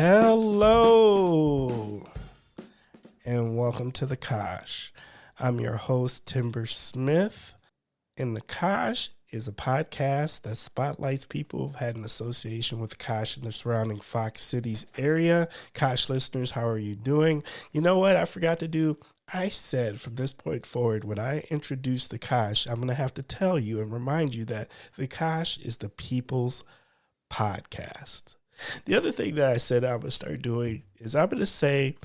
Hello, and welcome to The Kosh. I'm your host, Timber Smith, and The Kosh is a podcast that spotlights people who've had an association with the Kosh and the surrounding Fox Cities area. Kosh listeners, how are you doing? You know what I forgot to do? I said from this point forward, when I introduce The Kosh, I'm going to have to tell you and remind you that The Kosh is the people's podcast. The other thing that I said I'm going to start doing is I'm going to say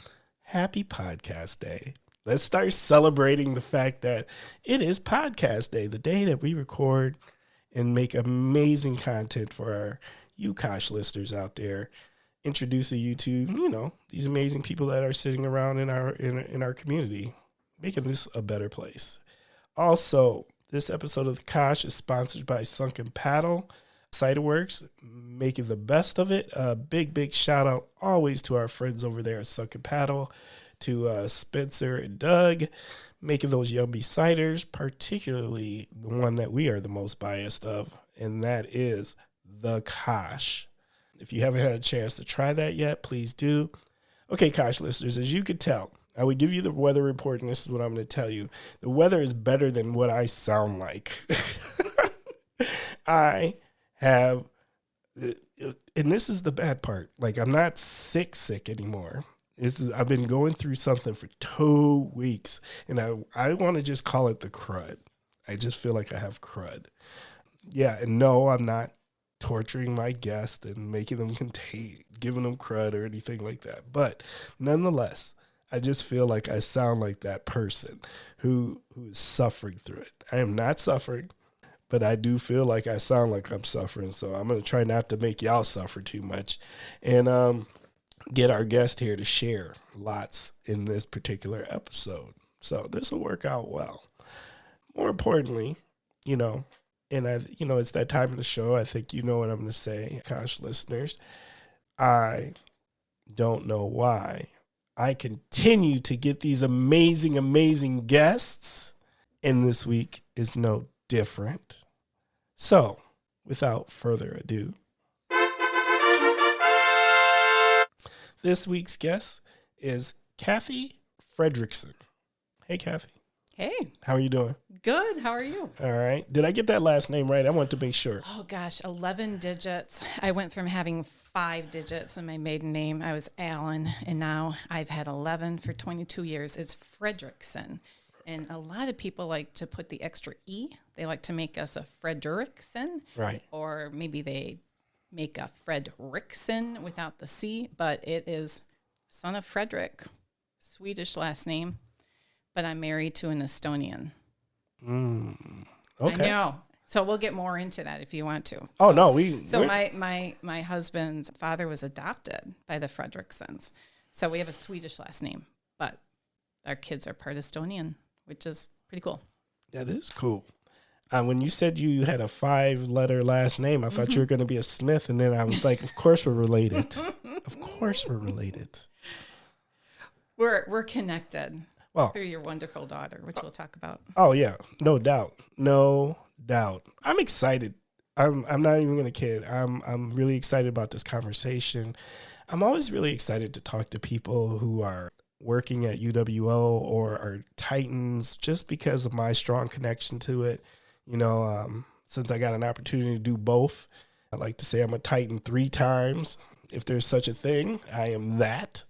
Happy Podcast Day. Let's start celebrating the fact that it is Podcast Day, the day that we record and make amazing content for our Kosh listeners out there, introducing you to, these amazing people that are sitting around in our community, making this a better place. Also, this episode of The Kosh is sponsored by Sunken Paddle Ciderworks, making the best of it. A big shout out always to our friends over there at Sunken Paddle, to Spencer and Doug, making those yummy ciders, particularly the one that we are the most biased of, and that is the Kosh. If you haven't had a chance to try that yet, please do. Okay, Kosh listeners, as you can tell, I would give you the weather report, and this is what I'm going to tell you. The weather is better than what I sound like. I have, and this is the bad part, like I'm not sick anymore. I've been going through something for 2 weeks, and I want to just call it the crud. I just feel like I have crud. Yeah, and no, I'm not torturing my guests and making them giving them crud or anything like that. But nonetheless, I just feel like I sound like that person who is suffering through it. I am not suffering, but I do feel like I sound like I'm suffering. So I'm going to try not to make y'all suffer too much. And, get our guest here to share lots in this particular episode. So this will work out well. More importantly, and it's that time of the show. I think you know what I'm going to say, Kosh listeners. I don't know why I continue to get these amazing guests, and this week is no different. So, without further ado, this week's guest is Kathy Fredrickson. Hey, Kathy. Hey. How are you doing? Good. How are you? All right. Did I get that last name right? I want to make sure. Oh, gosh. 11 digits. I went from having 5 digits in my maiden name. I was Allen, and now I've had 11 for 22 years. It's Fredrickson. And a lot of people like to put the extra E. They like to make us a Fredrickson. Right. Or maybe they make a Fredrickson without the C, but it is son of Frederick, Swedish last name, but I'm married to an Estonian. Okay. I know. So we'll get more into that if you want to. Oh, so, no. My husband's father was adopted by the Fredricksons. So we have a Swedish last name, but our kids are part Estonian, which is pretty cool. That is cool. When you said you had a 5-letter last name, I thought you were going to be a Smith. And then I was like, of course we're related. Of course we're related. We're connected through your wonderful daughter, which we'll talk about. Oh, yeah. No doubt. I'm excited. I'm not even going to kid. I'm really excited about this conversation. I'm always really excited to talk to people who are working at UWO or are Titans just because of my strong connection to it. Since I got an opportunity to do both, I like to say I'm a Titan 3 times. If there's such a thing, I am that.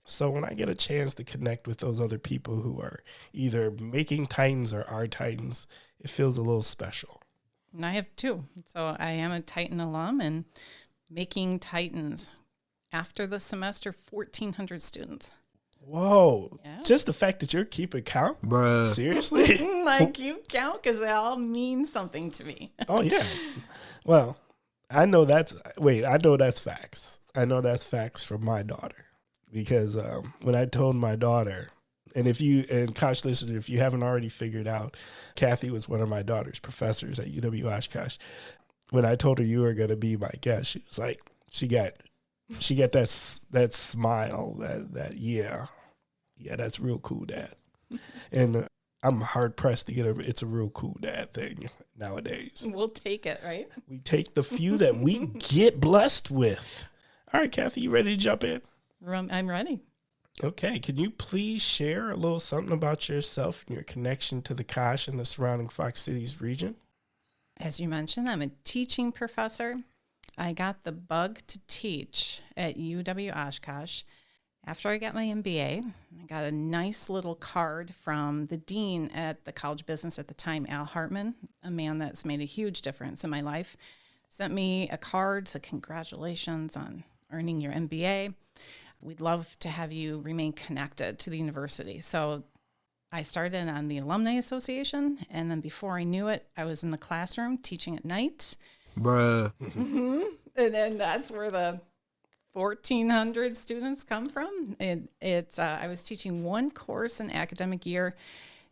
So when I get a chance to connect with those other people who are either making Titans or are Titans, it feels a little special. And I have 2. So I am a Titan alum and making Titans. After the semester, 1,400 students. Whoa. Yeah. Just the fact that you're keeping count? Bruh. Seriously? I keep count because they all mean something to me. Oh, yeah. Well, I know that's facts. I know that's facts from my daughter. Because when I told my daughter, and Kosh listener, if you haven't already figured out, Kathy was one of my daughter's professors at UW Oshkosh. When I told her you were going to be my guest, she was like, she got that smile, that yeah, that's real cool, Dad. And I'm hard pressed to get it's a real cool dad thing nowadays. We'll take it, right? We take the few that we get blessed with. All right, Kathy, you ready to jump in? I'm ready. Okay, can you please share a little something about yourself and your connection to the Kosh and the surrounding Fox Cities region? As you mentioned, I'm a teaching professor. I got the bug to teach at UW Oshkosh. After I got my MBA, I got a nice little card from the dean at the College of Business at the time, Al Hartman, a man that's made a huge difference in my life. Sent me a card, said congratulations on earning your MBA. We'd love to have you remain connected to the university. So I started on the Alumni Association, and then before I knew it, I was in the classroom teaching at night. Bruh. Mm-hmm. And then that's where the 1,400 students come from. I was teaching one course an academic year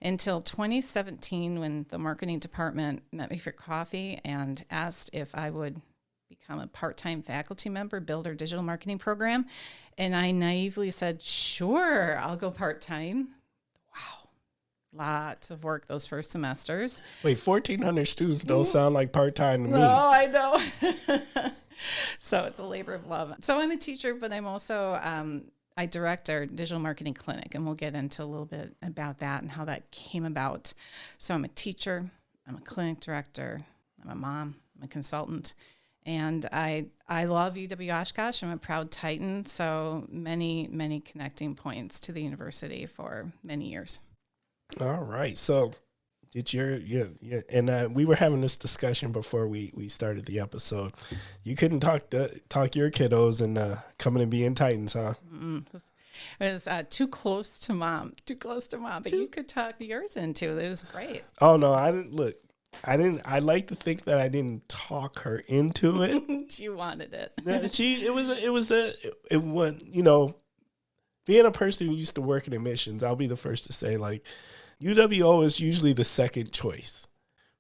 until 2017 when the marketing department met me for coffee and asked if I would become a part-time faculty member, build our digital marketing program. And I naively said, sure, I'll go part-time. Wow. Lots of work those first semesters. Wait, 1,400 students don't sound like part-time to me. No, I know. So it's a labor of love. So I'm a teacher, but I'm also, I direct our digital marketing clinic, and we'll get into a little bit about that and how that came about. So I'm a teacher, I'm a clinic director, I'm a mom, I'm a consultant. And I love UW Oshkosh. I'm a proud Titan, so many connecting points to the university for many years. All right. So did and we were having this discussion before we started the episode. You couldn't talk your kiddos and coming and being Titans, huh? It was too close to mom, but you could talk yours into it. It was great. Oh, no, I didn't. Look, I like to think that I didn't talk her into it. She wanted it. It was, you know, being a person who used to work in admissions, I'll be the first to say, like, UWO is usually the second choice,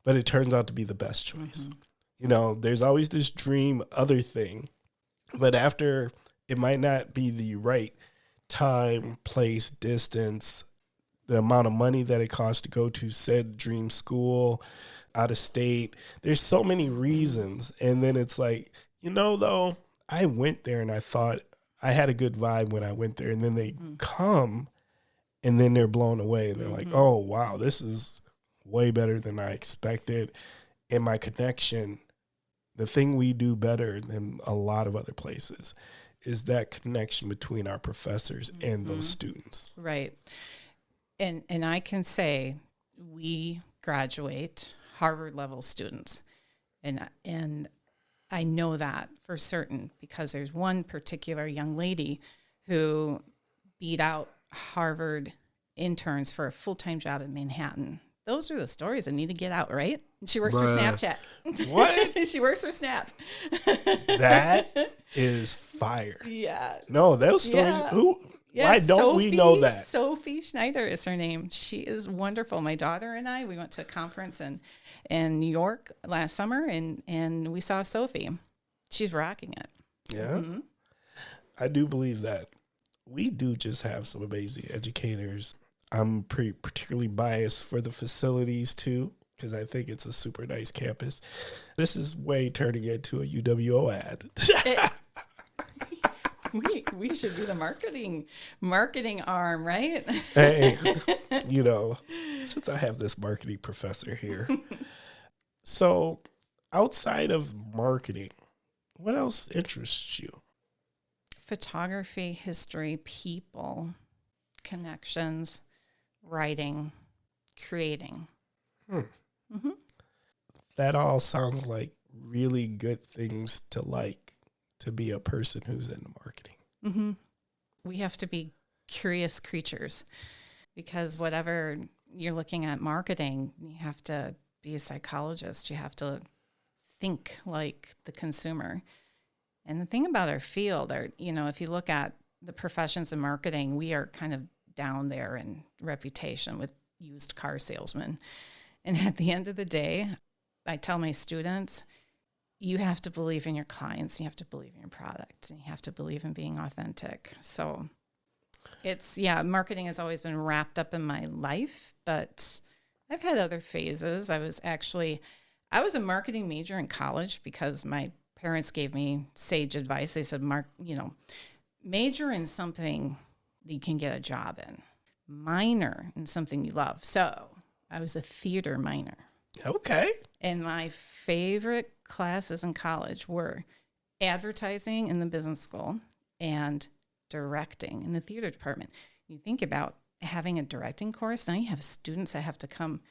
but it turns out to be the best choice. Mm-hmm. You know, there's always this dream other thing, but after it might not be the right time, place, distance, the amount of money that it costs to go to said dream school, out of state. There's so many reasons. And then it's like, you know, though, I went there and I thought I had a good vibe when I went there. And then they come and then they're blown away. And they're like, oh, wow, this is way better than I expected. And my connection, the thing we do better than a lot of other places is that connection between our professors and those students. Right. And I can say we graduate Harvard-level students. And I know that for certain because there's one particular young lady who beat out Harvard interns for a full-time job in Manhattan. Those are the stories that need to get out, right? She works for Snapchat. What? She works for Snap. That is fire. Yeah. No, those stories. Yeah. Who? Yeah, why don't we know that? Sophie Schneider is her name. She is wonderful. My daughter and I, we went to a conference in New York last summer, and we saw Sophie. She's rocking it. Yeah. Mm-hmm. I do believe that. We do just have some amazing educators. I'm particularly biased for the facilities, too, because I think it's a super nice campus. This is way turning into a UWO ad. We should be the marketing arm, right? Hey, you know, since I have this marketing professor here. So outside of marketing, what else interests you? Photography, history, people, connections, writing, creating. Mm-hmm. That all sounds like really good things to like to be a person who's into marketing. Mm-hmm. We have to be curious creatures because whatever you're looking at marketing, you have to be a psychologist. You have to think like the consumer. And the thing about our field, if you look at the professions in marketing, we are kind of down there in reputation with used car salesmen. And at the end of the day, I tell my students, you have to believe in your clients, you have to believe in your product, and you have to believe in being authentic. So marketing has always been wrapped up in my life, but I've had other phases. I was a marketing major in college because my parents gave me sage advice. They said, Mark, major in something that you can get a job in, minor in something you love. So I was a theater minor. Okay. And my favorite classes in college were advertising in the business school and directing in the theater department. You think about having a directing course, now you have students that have to come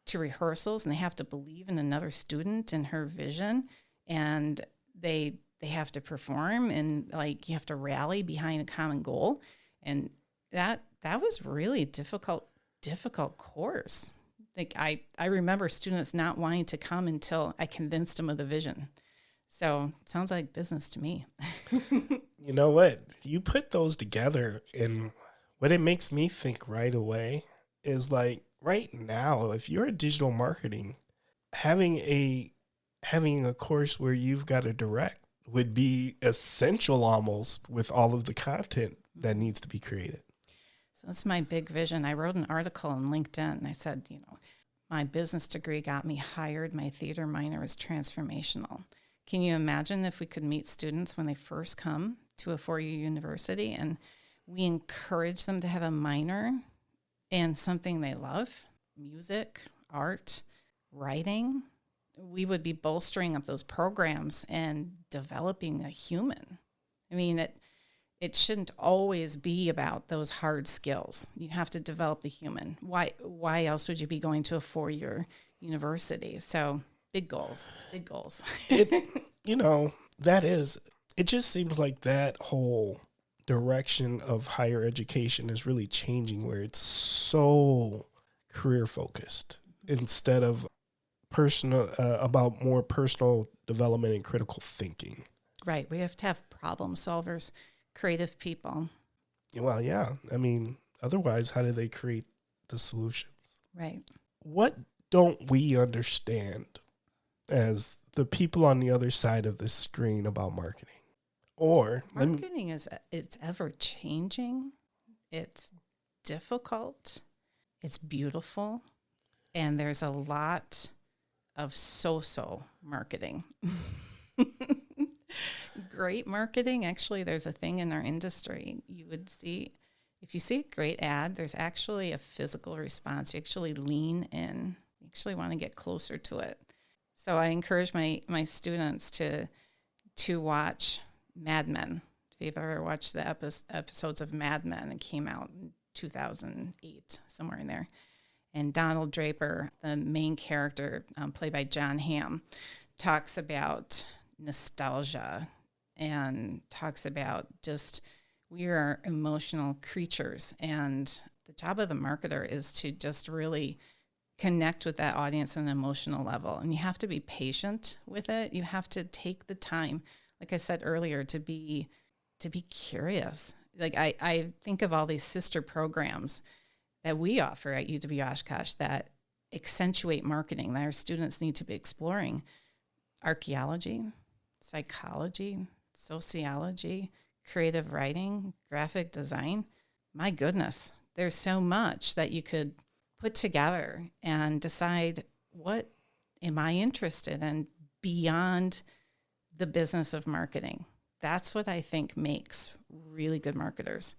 to rehearsals and they have to believe in another student and her vision, and they have to perform, and like you have to rally behind a common goal. And that was really difficult course. Like I remember students not wanting to come until I convinced them of the vision. So it sounds like business to me. You know what? You put those together, and what it makes me think right away is like right now, if you're in digital marketing, having a course where you've got to direct would be essential almost with all of the content that needs to be created. So that's my big vision. I wrote an article on LinkedIn and I said, my business degree got me hired. My theater minor is transformational. Can you imagine if we could meet students when they first come to a four-year university and we encourage them to have a minor in something they love, music, art, writing? We would be bolstering up those programs and developing a human. I mean, it shouldn't always be about those hard skills. You have to develop the human. Why else would you be going to a four-year university? So big goals. It just seems like that whole direction of higher education is really changing, where it's so career focused instead of personal, about more personal development and critical thinking. Right. We have to have problem solvers, creative people. Well, yeah. I mean, otherwise, how do they create the solutions? Right. What don't we understand as the people on the other side of the screen about marketing? Or marketing it's ever changing. It's difficult. It's beautiful. And there's a lot of so-so marketing. Great marketing. Actually, there's a thing in our industry. You would see, if you see a great ad, there's actually a physical response. You actually lean in. You actually want to get closer to it. So I encourage my students to watch Mad Men. If you've ever watched the episodes of Mad Men, it came out in 2008, somewhere in there. And Donald Draper, the main character, played by John Hamm, talks about nostalgia and talks about just we are emotional creatures. And the job of the marketer is to just really connect with that audience on an emotional level. And you have to be patient with it. You have to take the time, like I said earlier, to be curious. Like I think of all these sister programs that we offer at UW Oshkosh that accentuate marketing that our students need to be exploring: archaeology, psychology, sociology, creative writing, graphic design. My goodness, there's so much that you could put together and decide, what am I interested in beyond the business of marketing? That's what I think makes really good marketers.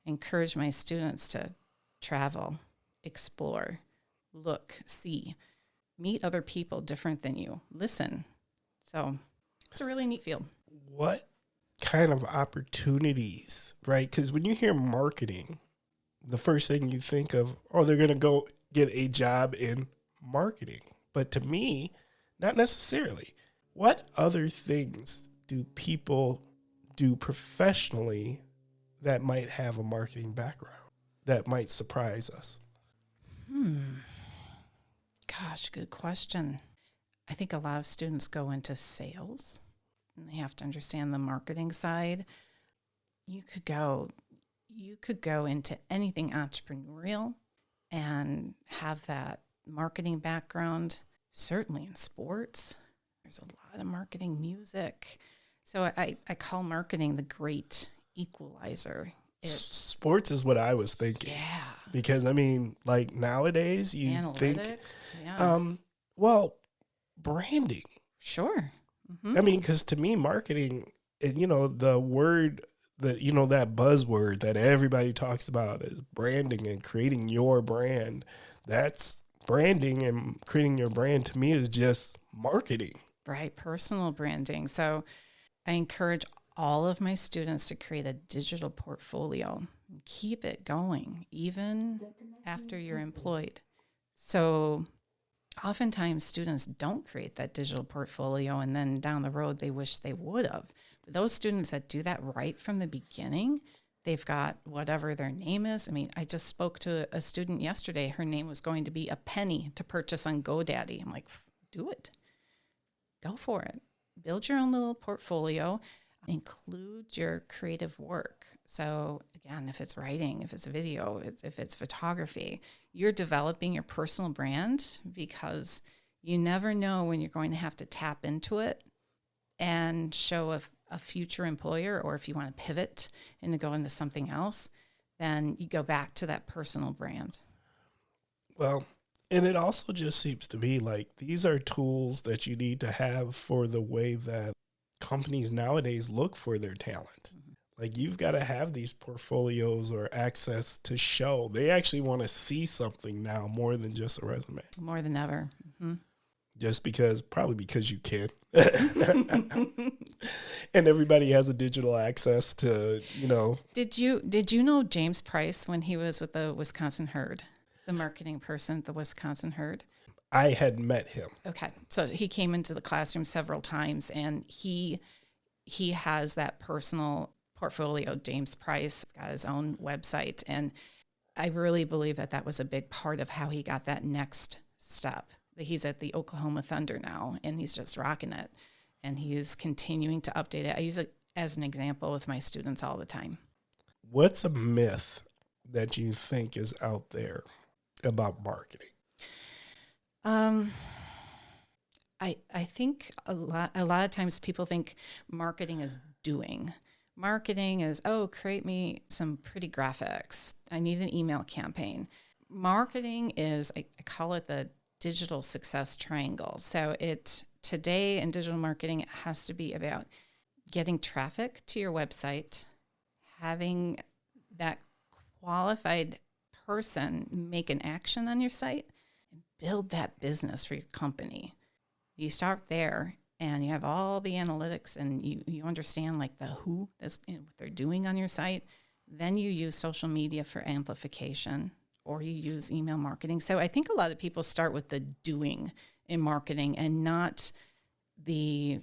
Encourage my students to travel, explore, look, see, meet other people different than you, listen. So it's a really neat field. What kind of opportunities, right? Because when you hear marketing, the first thing you think of, they're going to go get a job in marketing. But to me, not necessarily. What other things do people do professionally that might have a marketing background that might surprise us? Gosh, good question. I think a lot of students go into sales and they have to understand the marketing side. You could go into anything entrepreneurial and have that marketing background. Certainly in sports, there's a lot of marketing, music. So I call marketing the great equalizer. Sports is what I was thinking. Yeah. Because, I mean, like nowadays you Analytics, think, yeah. branding. Sure. I mean, because to me, marketing, and the word that, that buzzword that everybody talks about is branding and creating your brand. That's branding, and creating your brand to me is just marketing. Right. Personal branding. So I encourage all of my students to create a digital portfolio and keep it going even after you're employed. So oftentimes students don't create that digital portfolio, and then down the road they wish they would have. But those students that do that right from the beginning, they've got whatever their name is. I mean, I just spoke to a student yesterday. Her name was going to be a penny to purchase on GoDaddy. I'm like, do it. Go for it. Build your own little portfolio. Include your creative work. So again, if it's writing, if it's video, if it's photography, you're developing your personal brand, because you never know when you're going to have to tap into it and show a future employer, or if you want to pivot and to go into something else, then you go back to that personal brand. Well, and it also just seems to be like these are tools that you need to have for the way that companies nowadays look for their talent. Like, you've got to have these portfolios or access to show. They actually want to see something now more than just a resume. More than ever. Just probably because you can. And everybody has a digital access to, Did you know James Price when he was with the Wisconsin Herd, the marketing person at the Wisconsin Herd? I had met him. Okay. So he came into the classroom several times, and he has that personal portfolio. James Price got his own website. And I really believe that was a big part of how he got that next step. He's at the Oklahoma Thunder now, and he's just rocking it. And he is continuing to update it. I use it as an example with my students all the time. What's a myth that you think is out there about marketing? I think a lot of times people think marketing is doing. Marketing is, create me some pretty graphics. I need an email campaign. Marketing is, I call it the digital success triangle. So today in digital marketing, it has to be about getting traffic to your website, having that qualified person make an action on your site, and build that business for your company. You start there, and you have all the analytics, and you understand like the who, that's what they're doing on your site. Then you use social media for amplification, or you use email marketing. So I think a lot of people start with the doing in marketing and not the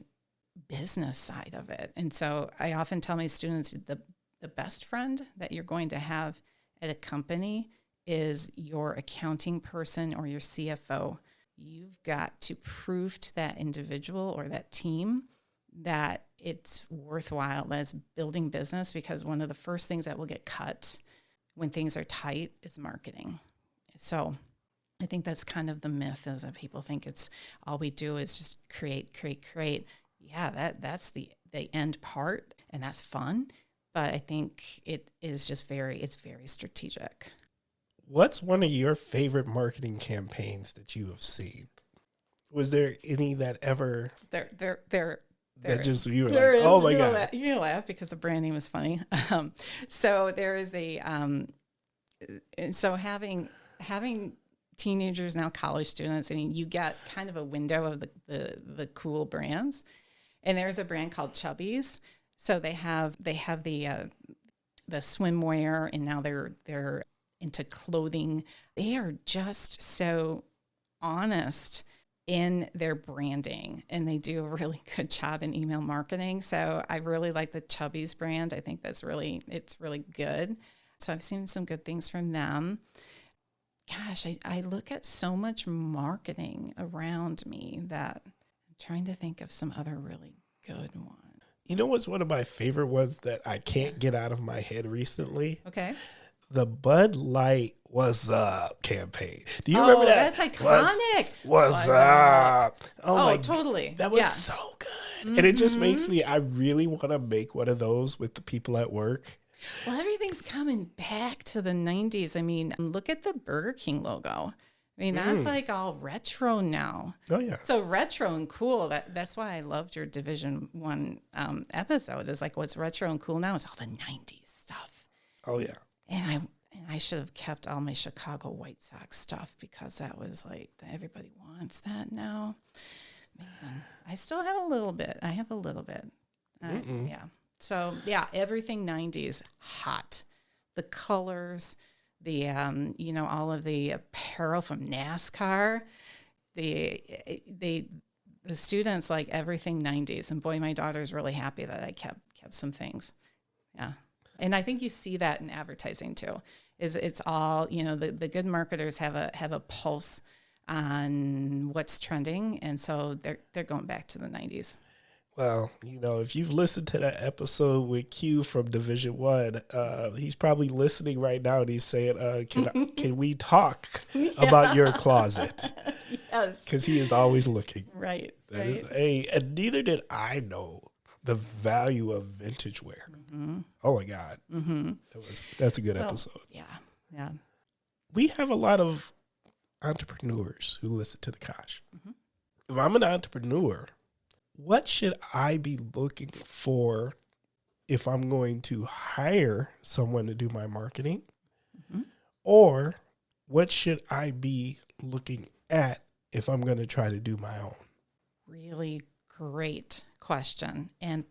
business side of it. And so I often tell my students the best friend that you're going to have at a company is your accounting person or your CFO. You've got to prove to that individual or that team that it's worthwhile as building business, because one of the first things that will get cut when things are tight is marketing. So I think that's kind of the myth, is that people think it's all we do is just create. Yeah, that's the end part, and that's fun. But I think it's very strategic. What's one of your favorite marketing campaigns that you have seen? Was there any that ever... That just, you were like, oh my God. You're going to laugh because the brand name is funny. So there is so having teenagers, now college students, I mean, you get kind of a window of the cool brands. And there's a brand called Chubbies. So they have the swimwear, and now they're into clothing. They are just so honest in their branding, and they do a really good job in email marketing. So I really like the Chubbies brand. I think it's really good. So I've seen some good things from them. Gosh, I look at so much marketing around me that I'm trying to think of some other really good ones. You know what's one of my favorite ones that I can't get out of my head recently? Okay. The Bud Light "What's Up" campaign. Do you remember that? That's iconic. What's up? Oh, totally. That was so good. Mm-hmm. And it just makes me, I really want to make one of those with the people at work. Well, everything's coming back to the 90s. I mean, look at the Burger King logo. I I mean, that's like all retro now. Oh, yeah. So retro and cool. That's why I loved your Division I episode. Is like what's retro and cool now is all the '90s stuff. Oh, yeah. And I should have kept all my Chicago White Sox stuff because that was like everybody wants that now. Man, I still have a little bit. I have a little bit. Yeah. So yeah, everything '90s hot. The colors. The all of the apparel from NASCAR, the students like everything '90s, and boy, my daughter's really happy that I kept some things. Yeah, and I think you see that in advertising too. It's all the good marketers have a pulse on what's trending, and so they're going back to the '90s. Well, if you've listened to that episode with Q from Division I, he's probably listening right now and he's saying, can we talk about your closet? Yes. Because he is always looking. Right. And neither did I know the value of vintage wear. Mm-hmm. Oh, my God. Mm-hmm. That's a good episode. Yeah. We have a lot of entrepreneurs who listen to the Kosh. Mm-hmm. If I'm an entrepreneur, what should I be looking for if I'm going to hire someone to do my marketing? Mm-hmm. Or what should I be looking at if I'm going to try to do my own? Really great question and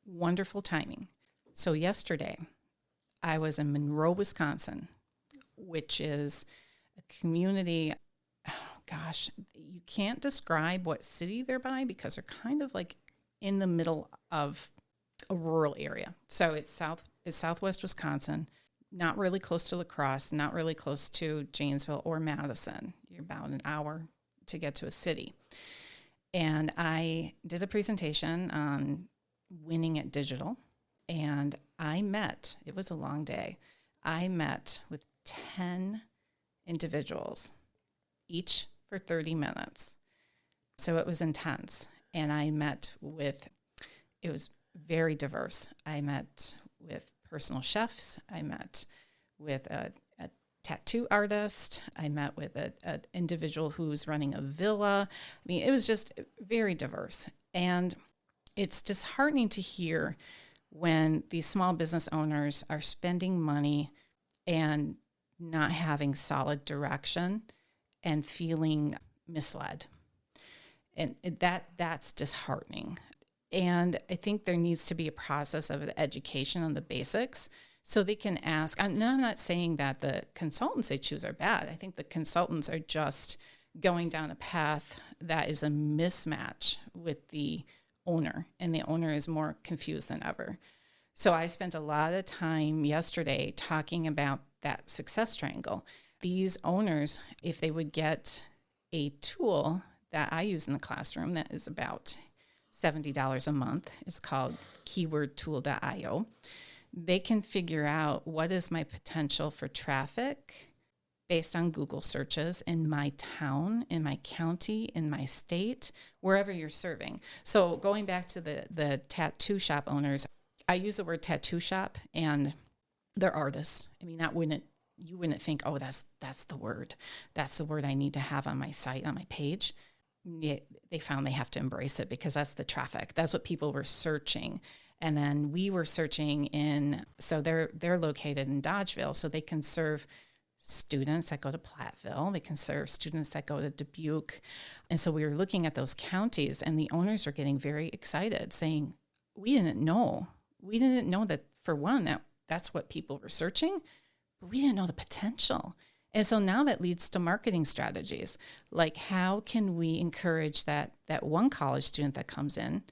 wonderful timing. So yesterday, I was in Monroe, Wisconsin, which is a community. Gosh, you can't describe what city they're by because they're kind of like in the middle of a rural area. So it's southwest Wisconsin, not really close to La Crosse, not really close to Janesville or Madison. You're about an hour to get to a city. And I did a presentation on winning at digital, and it was a long day, I met with 10 individuals, each for 30 minutes. So it was intense. And it was very diverse. I met with personal chefs. I met with a tattoo artist. I met with an individual who's running a villa. I mean, it was just very diverse. And it's disheartening to hear when these small business owners are spending money and not having solid direction and feeling misled. And that's disheartening. And I think there needs to be a process of education on the basics so they can ask. I'm not saying that the consultants they choose are bad. I think the consultants are just going down a path that is a mismatch with the owner, and the owner is more confused than ever. So I spent a lot of time yesterday talking about that success triangle. These owners, if they would get a tool that I use in the classroom that is about $70 a month, it's called keywordtool.io, they can figure out what is my potential for traffic based on Google searches in my town, in my county, in my state, wherever you're serving. So going back to the tattoo shop owners, I use the word tattoo shop, and they're artists. I mean, you wouldn't think, oh, that's the word. That's the word I need to have on my site, on my page. They found they have to embrace it because that's the traffic. That's what people were searching. And then we were searching so they're located in Dodgeville, so they can serve students that go to Platteville. They can serve students that go to Dubuque. And so we were looking at those counties, and the owners were getting very excited, saying, we didn't know that, for one, that's what people were searching, but we didn't know the potential. And so now that leads to marketing strategies. Like, how can we encourage that one college student that comes in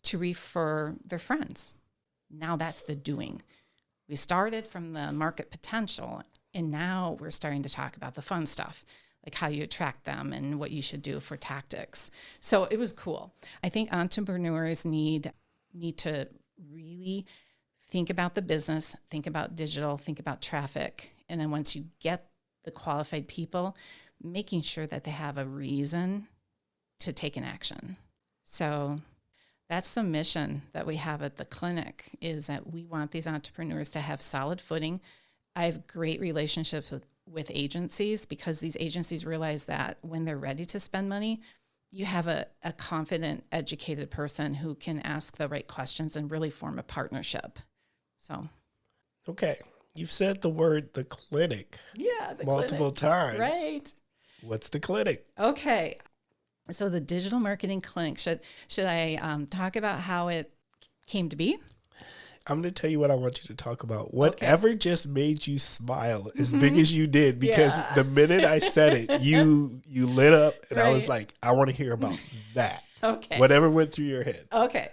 to refer their friends? Now that's the doing. We started from the market potential, and now we're starting to talk about the fun stuff, like how you attract them and what you should do for tactics. So it was cool. I think entrepreneurs need to really think about the business, think about digital, think about traffic. And then once you get the qualified people, making sure that they have a reason to take an action. So that's the mission that we have at the clinic, is that we want these entrepreneurs to have solid footing. I have great relationships with with agencies, because these agencies realize that when they're ready to spend money, you have a confident, educated person who can ask the right questions and really form a partnership. So, okay, you've said the word the clinic multiple times. Right. What's the clinic? Okay. So the digital marketing clinic, should I talk about how it came to be? I'm going to tell you what I want you to talk about. Whatever just made you smile as big as you did, because the minute I said it, you lit up, and I was like, I want to hear about that. Okay. Whatever went through your head. Okay.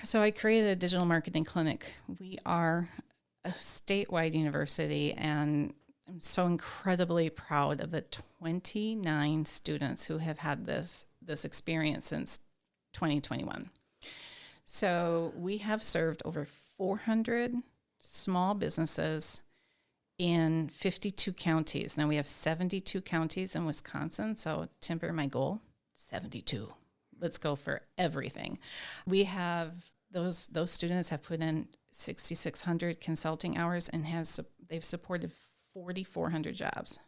So I created a digital marketing clinic. We are a statewide university, and I'm so incredibly proud of the 29 students who have had this experience since 2021. So we have served over 400 small businesses in 52 counties. Now we have 72 counties in Wisconsin. So Timber, my goal, 72. Let's go for everything. We have those students have put in 6,600 consulting hours and they've supported 4,400 jobs.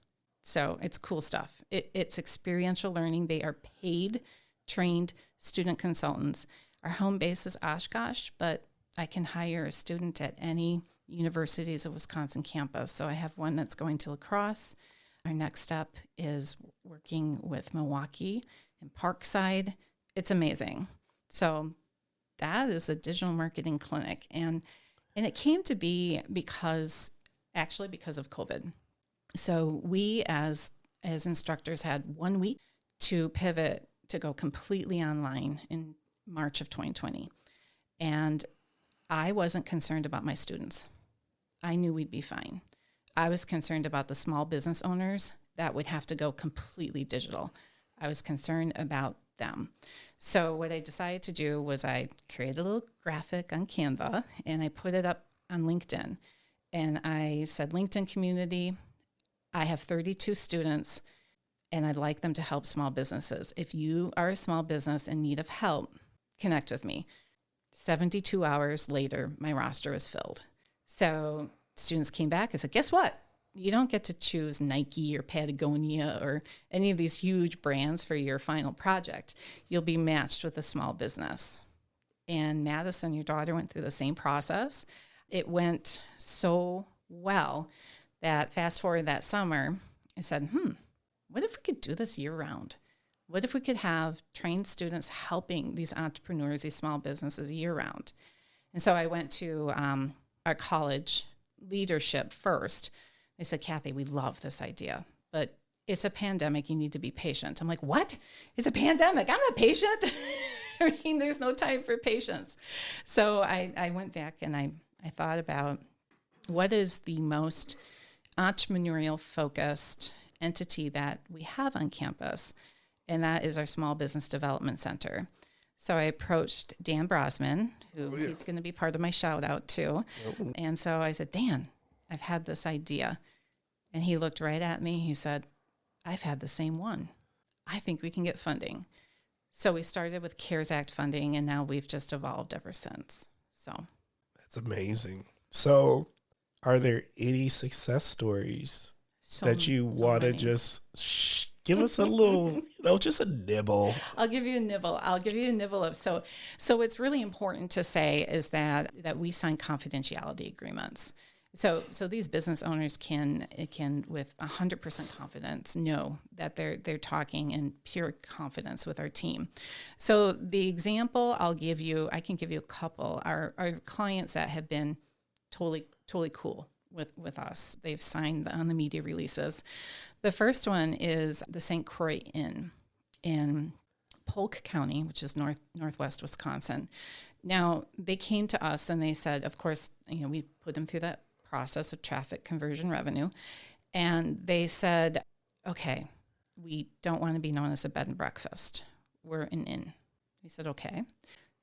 So it's cool stuff. It's experiential learning. They are paid, trained student consultants. Our home base is Oshkosh, but I can hire a student at any universities of Wisconsin campus. So I have one that's going to La Crosse. Our next step is working with Milwaukee and Parkside. It's amazing. So that is the digital marketing clinic. And it came to be because of COVID. So we as instructors had 1 week to pivot to go completely online in March of 2020. And I wasn't concerned about my students. I knew we'd be fine. I was concerned about the small business owners that would have to go completely digital. I was concerned about them. So what I decided to do was I created a little graphic on Canva and I put it up on LinkedIn. And I said, LinkedIn community, I have 32 students and I'd like them to help small businesses. If you are a small business in need of help, connect with me. 72 hours later, my roster was filled. So students came back and said, guess what? You don't get to choose Nike or Patagonia or any of these huge brands for your final project. You'll be matched with a small business. And Madison, your daughter, went through the same process. It went so well that fast forward that summer, I said, what if we could do this year round? What if we could have trained students helping these entrepreneurs, these small businesses year round? And so I went to our college leadership first. They said, Kathy, we love this idea, but it's a pandemic. You need to be patient. I'm like, what? It's a pandemic. I'm not patient. I mean, there's no time for patience. So I went back and I thought about what is the most entrepreneurial focused entity that we have on campus. And that is our Small Business Development Center. So I approached Dan Brosman, who he's going to be part of my shout out too. Oh. And so I said, Dan, I've had this idea. And he looked right at me. He said, I've had the same one. I think we can get funding. So we started with CARES Act funding, and now we've just evolved ever since. So that's amazing. So are there any success stories that you want to just give us a little, just a nibble? I'll give you a nibble. Of so what's really important to say is that we sign confidentiality agreements. So these business owners can with 100% confidence know that they're talking in pure confidence with our team. So the example I can give you a couple. Our clients that have been totally cool with us. They've signed on the media releases. The first one is the St. Croix Inn in Polk County, which is northwest Wisconsin. Now, they came to us and they said, of course, we put them through that process of traffic conversion revenue. And they said, okay, we don't want to be known as a bed and breakfast. We're an inn. We said, okay.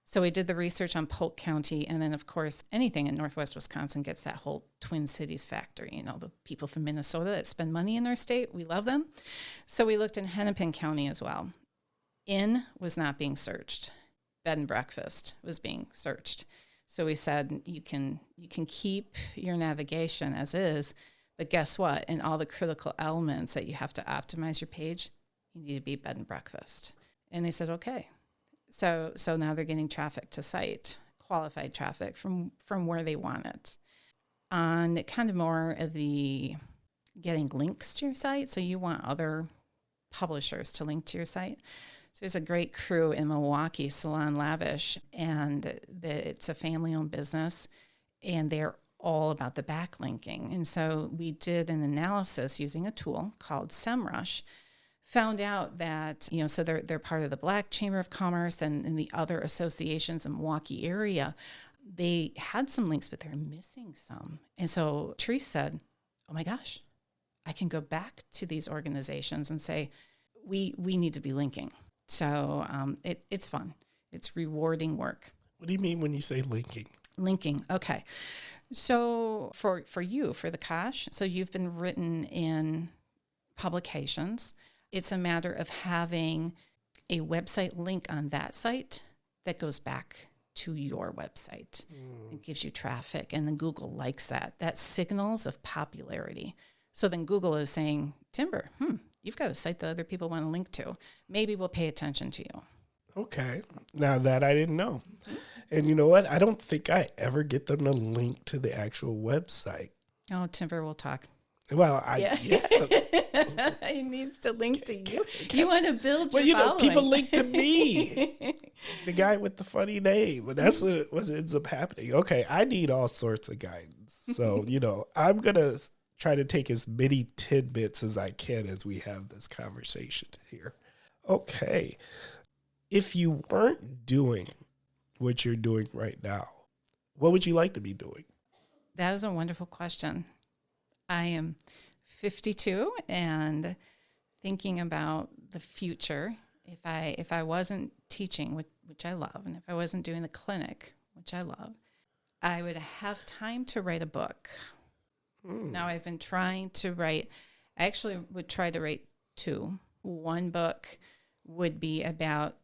So we did the research on Polk County, and then, of course, anything in northwest Wisconsin gets that whole Twin Cities factor. The people from Minnesota that spend money in our state, we love them. So we looked in Hennepin County as well. Inn was not being searched. Bed and breakfast was being searched. So we said, you can keep your navigation as is, But guess what? In all the critical elements that you have to optimize your page, you need to be bed and breakfast. And they said, okay. So now they're getting traffic to site, qualified traffic from where they want it. On kind of more of the getting links to your site. So you want other publishers to link to your site. So there's a great crew in Milwaukee, Salon Lavish, and it's a family-owned business, and they're all about the backlinking. And so we did an analysis using a tool called SEMrush, found out that, so they're part of the Black Chamber of Commerce and the other associations in Milwaukee area. They had some links, but they're missing some. And so Therese said, oh my gosh, I can go back to these organizations and say, we need to be linking. So it's fun. It's rewarding work. What do you mean when you say linking? Linking. Okay. So for you, for the Kosh, so you've been written in publications. It's a matter of having a website link on that site that goes back to your website. It gives you traffic, and then Google likes that. That signals of popularity. So then Google is saying, Timber, you've got a site that other people want to link to. Maybe we'll pay attention to you. Okay. Now that I didn't know. And you know what? I don't think I ever get them to link to the actual website. Oh, Timber, we'll talk. Well, He needs to link to you. You want to build your following. People link to me. The guy with the funny name. But that's what ends up happening. Okay, I need all sorts of guidance. So, I'm going to try to take as many tidbits as I can as we have this conversation here. Okay. If you weren't doing what you're doing right now, what would you like to be doing? That is a wonderful question. I am 52 and thinking about the future. If I wasn't teaching, which I love, and if I wasn't doing the clinic, which I love, I would have time to write a book. Now I've been trying to write, I actually would try to write 2. One book would be about,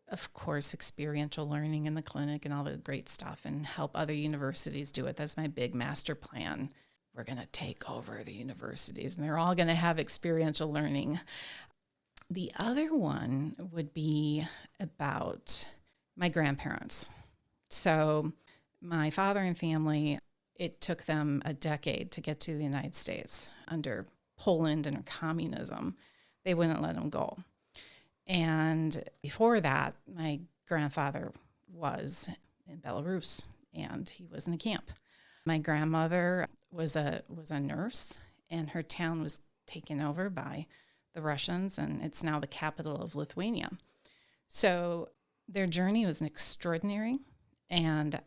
of course, experiential learning in the clinic and all the great stuff, and help other universities do it. That's my big master plan. We're going to take over the universities, and they're all going to have experiential learning. The other one would be about my grandparents. So my father and family, it took them a decade to get to the United States under Poland and communism. They wouldn't let them go. And before that, my grandfather was in Belarus, and he was in a camp. My grandmother was a nurse, and her town was taken over by the Russians, and it's now the capital of Lithuania. So their journey was extraordinary. And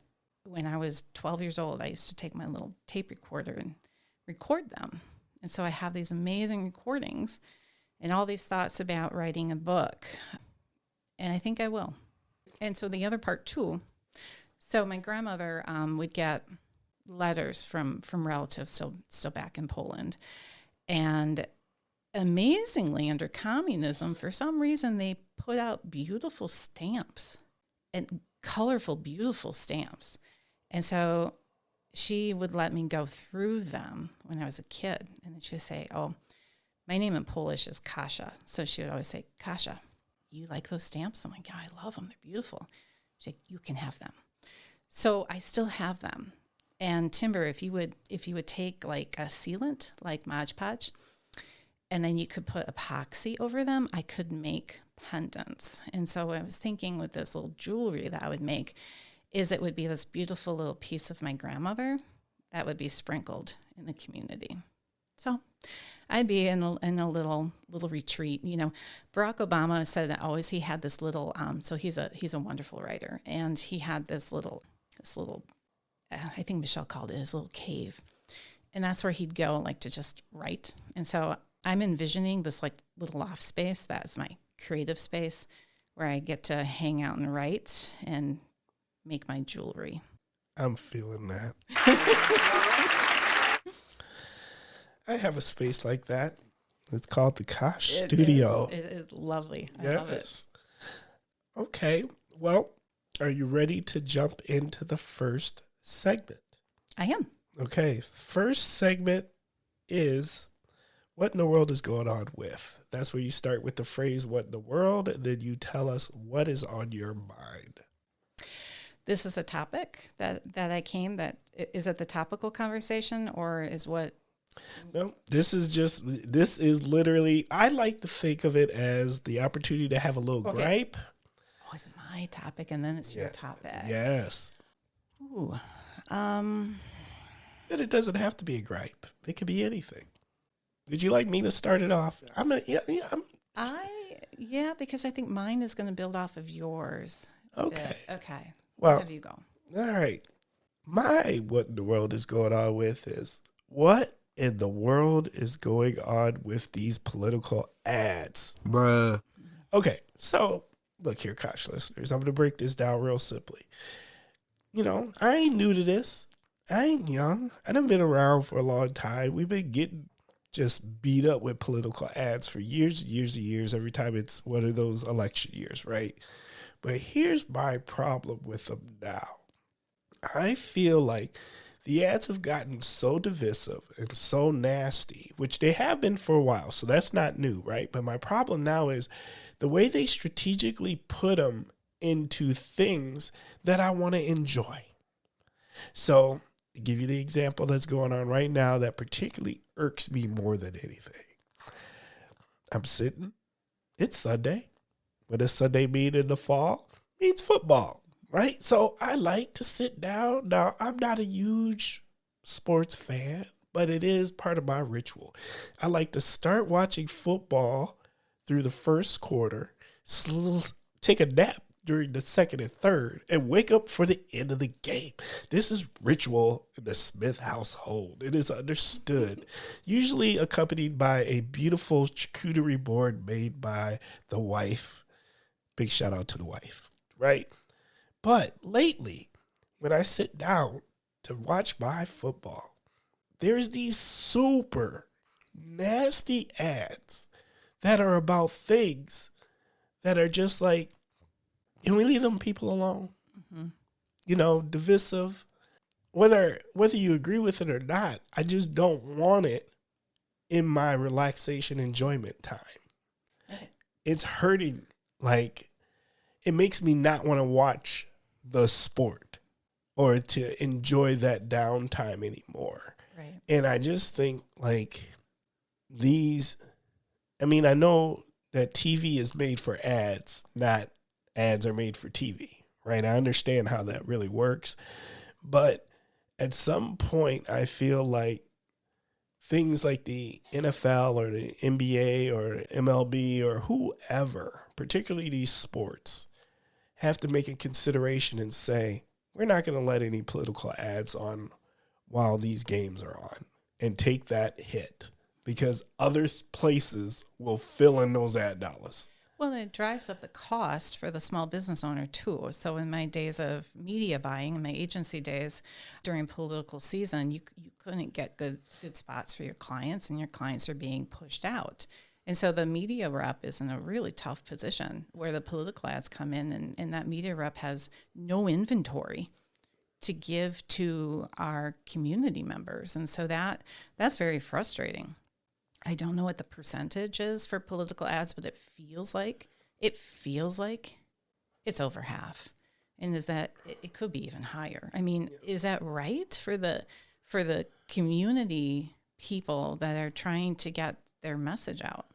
when I was 12 years old, I used to take my little tape recorder and record them. And so I have these amazing recordings and all these thoughts about writing a book. And I think I will. And so the other part too, so my grandmother would get letters from relatives still back in Poland. And amazingly, under communism, for some reason, they put out beautiful stamps and colorful, beautiful stamps. And so she would let me go through them when I was a kid. And then she would say, oh, my name in Polish is Kasia. So she would always say, Kasia, you like those stamps? I'm like, yeah, I love them. They're beautiful. She's like, you can have them. So I still have them. And Timber, if you would take like a sealant, like Mod Podge, and then you could put epoxy over them, I could make pendants. And so I was thinking with this little jewelry that I would make is it would be this beautiful little piece of my grandmother that would be sprinkled in the community. So I'd be in a little retreat. You know, Barack Obama said that always he had this little, so he's a wonderful writer, and he had this little, I think Michelle called it his little cave. And that's where he'd go like to just write. And so I'm envisioning this like little off space. That's my creative space where I get to hang out and write and make my jewelry. I'm feeling that. I have a space like that. It's called the Kosh Studio. It is lovely. I love it. Okay. Well, are you ready to jump into the first segment? I am. Okay. First segment is what in the world is going on with. That's where you start with the phrase, what in the world, and then you tell us what is on your mind. This is a topic that is it the topical conversation or is what? No, this is literally, I like to think of it as the opportunity to have a little gripe. Oh, it's my topic and then it's your topic. Yes. Ooh. And it doesn't have to be a gripe. It could be anything. Would you like me to start it off? Because I think mine is going to build off of yours. Okay. Okay. Well, have you go. All right. My what in the world is going on with is what in the world is going on with these political ads? Bruh. Okay. So look here, Kosh listeners. I'm going to break this down real simply. I ain't new to this. I ain't young. I done been around for a long time. We've been getting just beat up with political ads for years and years and years every time it's one of those election years, right? But here's my problem with them now. I feel like the ads have gotten so divisive and so nasty, which they have been for a while, so that's not new, right? But my problem now is the way they strategically put them into things that I want to enjoy. So, to give you the example that's going on right now that particularly irks me more than anything. I'm sitting, it's Sunday. What does Sunday mean in the fall? It means football, right? So I like to sit down. Now, I'm not a huge sports fan, but it is part of my ritual. I like to start watching football through the first quarter, take a nap during the second and third, and wake up for the end of the game. This is ritual in the Smith household. It is understood, usually accompanied by a beautiful charcuterie board made by the wife. Big shout out to the wife, right? But lately, when I sit down to watch my football, there's these super nasty ads that are about things that are just like, can we leave them people alone? Mm-hmm. Divisive. Whether you agree with it or not, I just don't want it in my relaxation enjoyment time. It's hurting. Like, it makes me not want to watch the sport or to enjoy that downtime anymore. Right. And I just think like I know that TV is made for ads, not ads are made for TV, right? I understand how that really works. But at some point, I feel like things like the NFL or the NBA or MLB or whoever, particularly these sports, have to make a consideration and say, we're not going to let any political ads on while these games are on, and take that hit because other places will fill in those ad dollars. Well, it drives up the cost for the small business owner too. So in my days of media buying, in my agency days during political season, you couldn't get good spots for your clients, and your clients are being pushed out. And so the media rep is in a really tough position where the political ads come in, and that media rep has no inventory to give to our community members. And so that's very frustrating. I don't know what the percentage is for political ads, but it feels like it's over half. And is that it could be even higher. I mean, is that right for the community people that are trying to get their message out?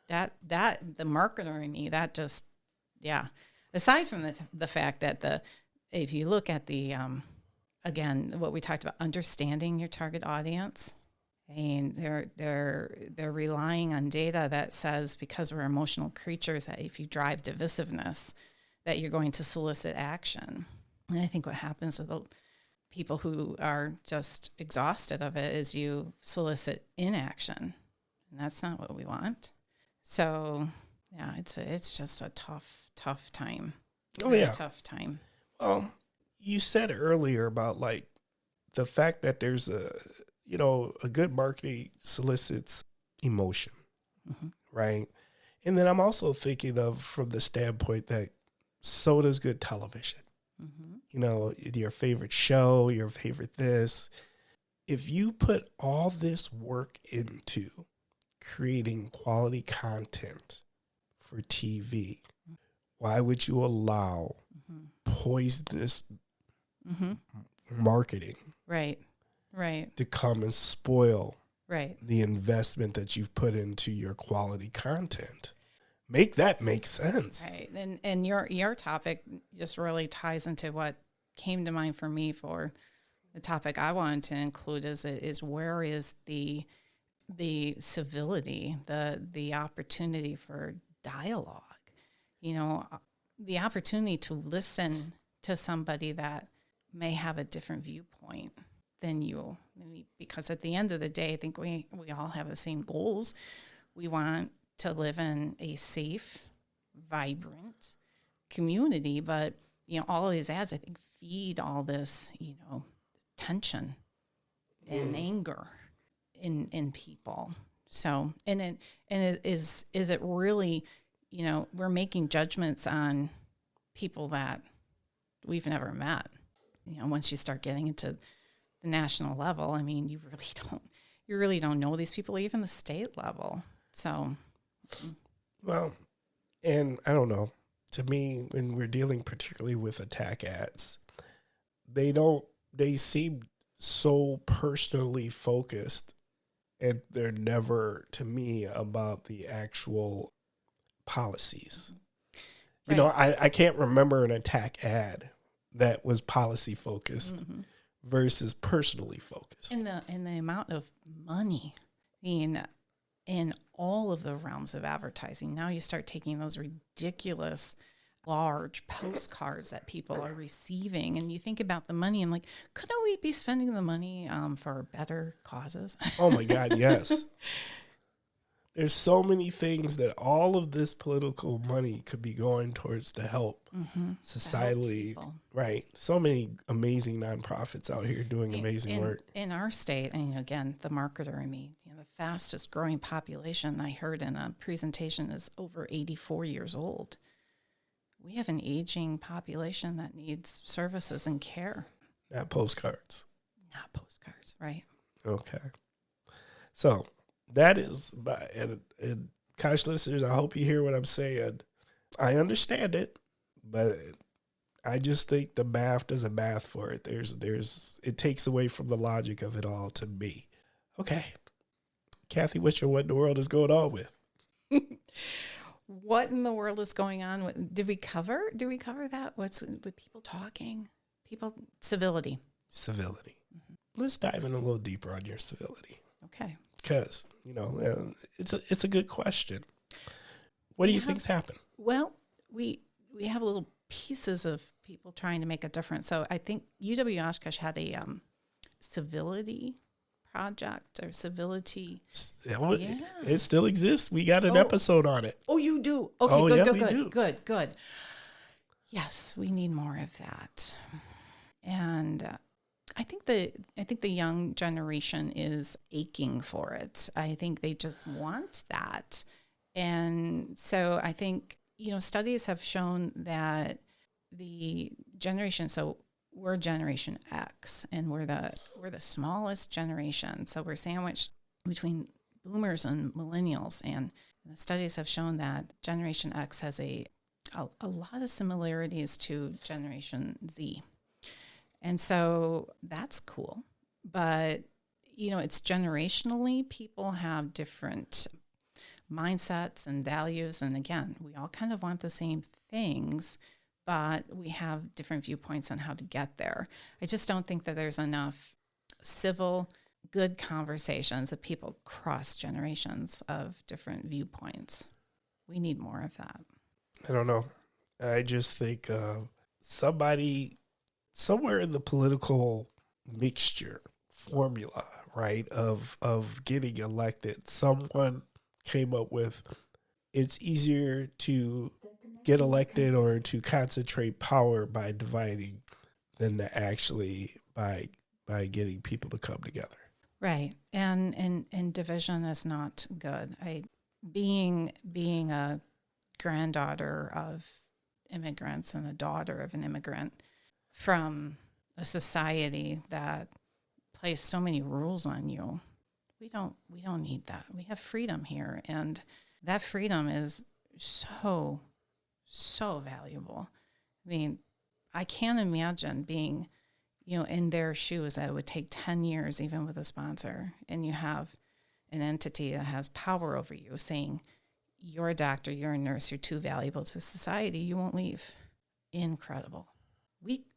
That the marketer in me, that just, yeah. Aside from the fact that if you look at the again, what we talked about, understanding your target audience, and they're relying on data that says, because we're emotional creatures, that if you drive divisiveness, that you're going to solicit action. And I think what happens with the people who are just exhausted of it is you solicit inaction, and that's not what we want. So yeah, it's just a tough time. Tough time. You said earlier about like the fact that there's a good marketing solicits emotion, mm-hmm. right? And then I'm also thinking of from the standpoint that so does good television. Mm-hmm. Your favorite show, your favorite this. if you put all this work into creating quality content for TV, why would you allow poisonous marketing Right. to come and spoil Right. the investment that you've put into your quality content? Make that make sense. Right. And your topic just really ties into what came to mind for me for the topic I wanted to include is where is the civility, the opportunity for dialogue, the opportunity to listen to somebody that may have a different viewpoint than you. Because at the end of the day, I think we all have the same goals. We want to live in a safe, vibrant community, but all of these ads, I think, feed all this, tension and anger in people. So, and is it really, we're making judgments on people that we've never met. Once you start getting into the national level, I mean, you really don't know these people, even the state level. So, well, and I don't know. To me, when we're dealing particularly with attack ads, they seem so personally focused, and they're never, to me, about the actual policies. Right. I can't remember an attack ad that was policy focused versus personally focused. And the amount of money, in all of the realms of advertising, now you start taking those ridiculous large postcards that people are receiving, and you think about the money. I'm like, couldn't we be spending the money for better causes? Oh my God, yes. There's so many things that all of this political money could be going towards to help societally. Right. So many amazing nonprofits out here doing amazing work. In our state, and again, the marketer in me, the fastest growing population I heard in a presentation is over 84 years old. We have an aging population that needs services and care. Not postcards. Not postcards, right? Okay. So that is, and Kosh listeners, I hope you hear what I'm saying. I understand it, but I just think the math doesn't math for it. It takes away from the logic of it all to me. Okay. Kathy, what in the world is going on with? What in the world is going on? Did we cover that? What's with people talking? Civility. Civility. Let's dive in a little deeper on your civility. Okay. Because, it's a good question. What do you think's happened? Well, we have little pieces of people trying to make a difference. So I think UW-Oshkosh had a civility project or civility. It still exists. We got an episode on it. Oh, you do? Okay, good. Yes, we need more of that. And I think the young generation is aching for it. I think they just want that. And so I think, studies have shown that the generation, so we're Generation X, and we're the smallest generation. So we're sandwiched between boomers and millennials. And the studies have shown that Generation X has a lot of similarities to Generation Z. And so that's cool. But, it's generationally, people have different mindsets and values. And again, we all kind of want the same things, but we have different viewpoints on how to get there. I just don't think that there's enough civil, good conversations of people cross generations of different viewpoints. We need more of that. I don't know. I just think somebody somewhere in the political mixture formula, right, of getting elected, someone came up with it's easier to get elected or to concentrate power by dividing than to actually by getting people to come together. Right. And division is not good. Being a granddaughter of immigrants and a daughter of an immigrant from a society that place so many rules on you. We don't need that. We have freedom here, and that freedom is so valuable. I mean, I can't imagine being, in their shoes. That it would take 10 years, even with a sponsor, and you have an entity that has power over you saying, you're a doctor, you're a nurse, you're too valuable to society, you won't leave. Incredible.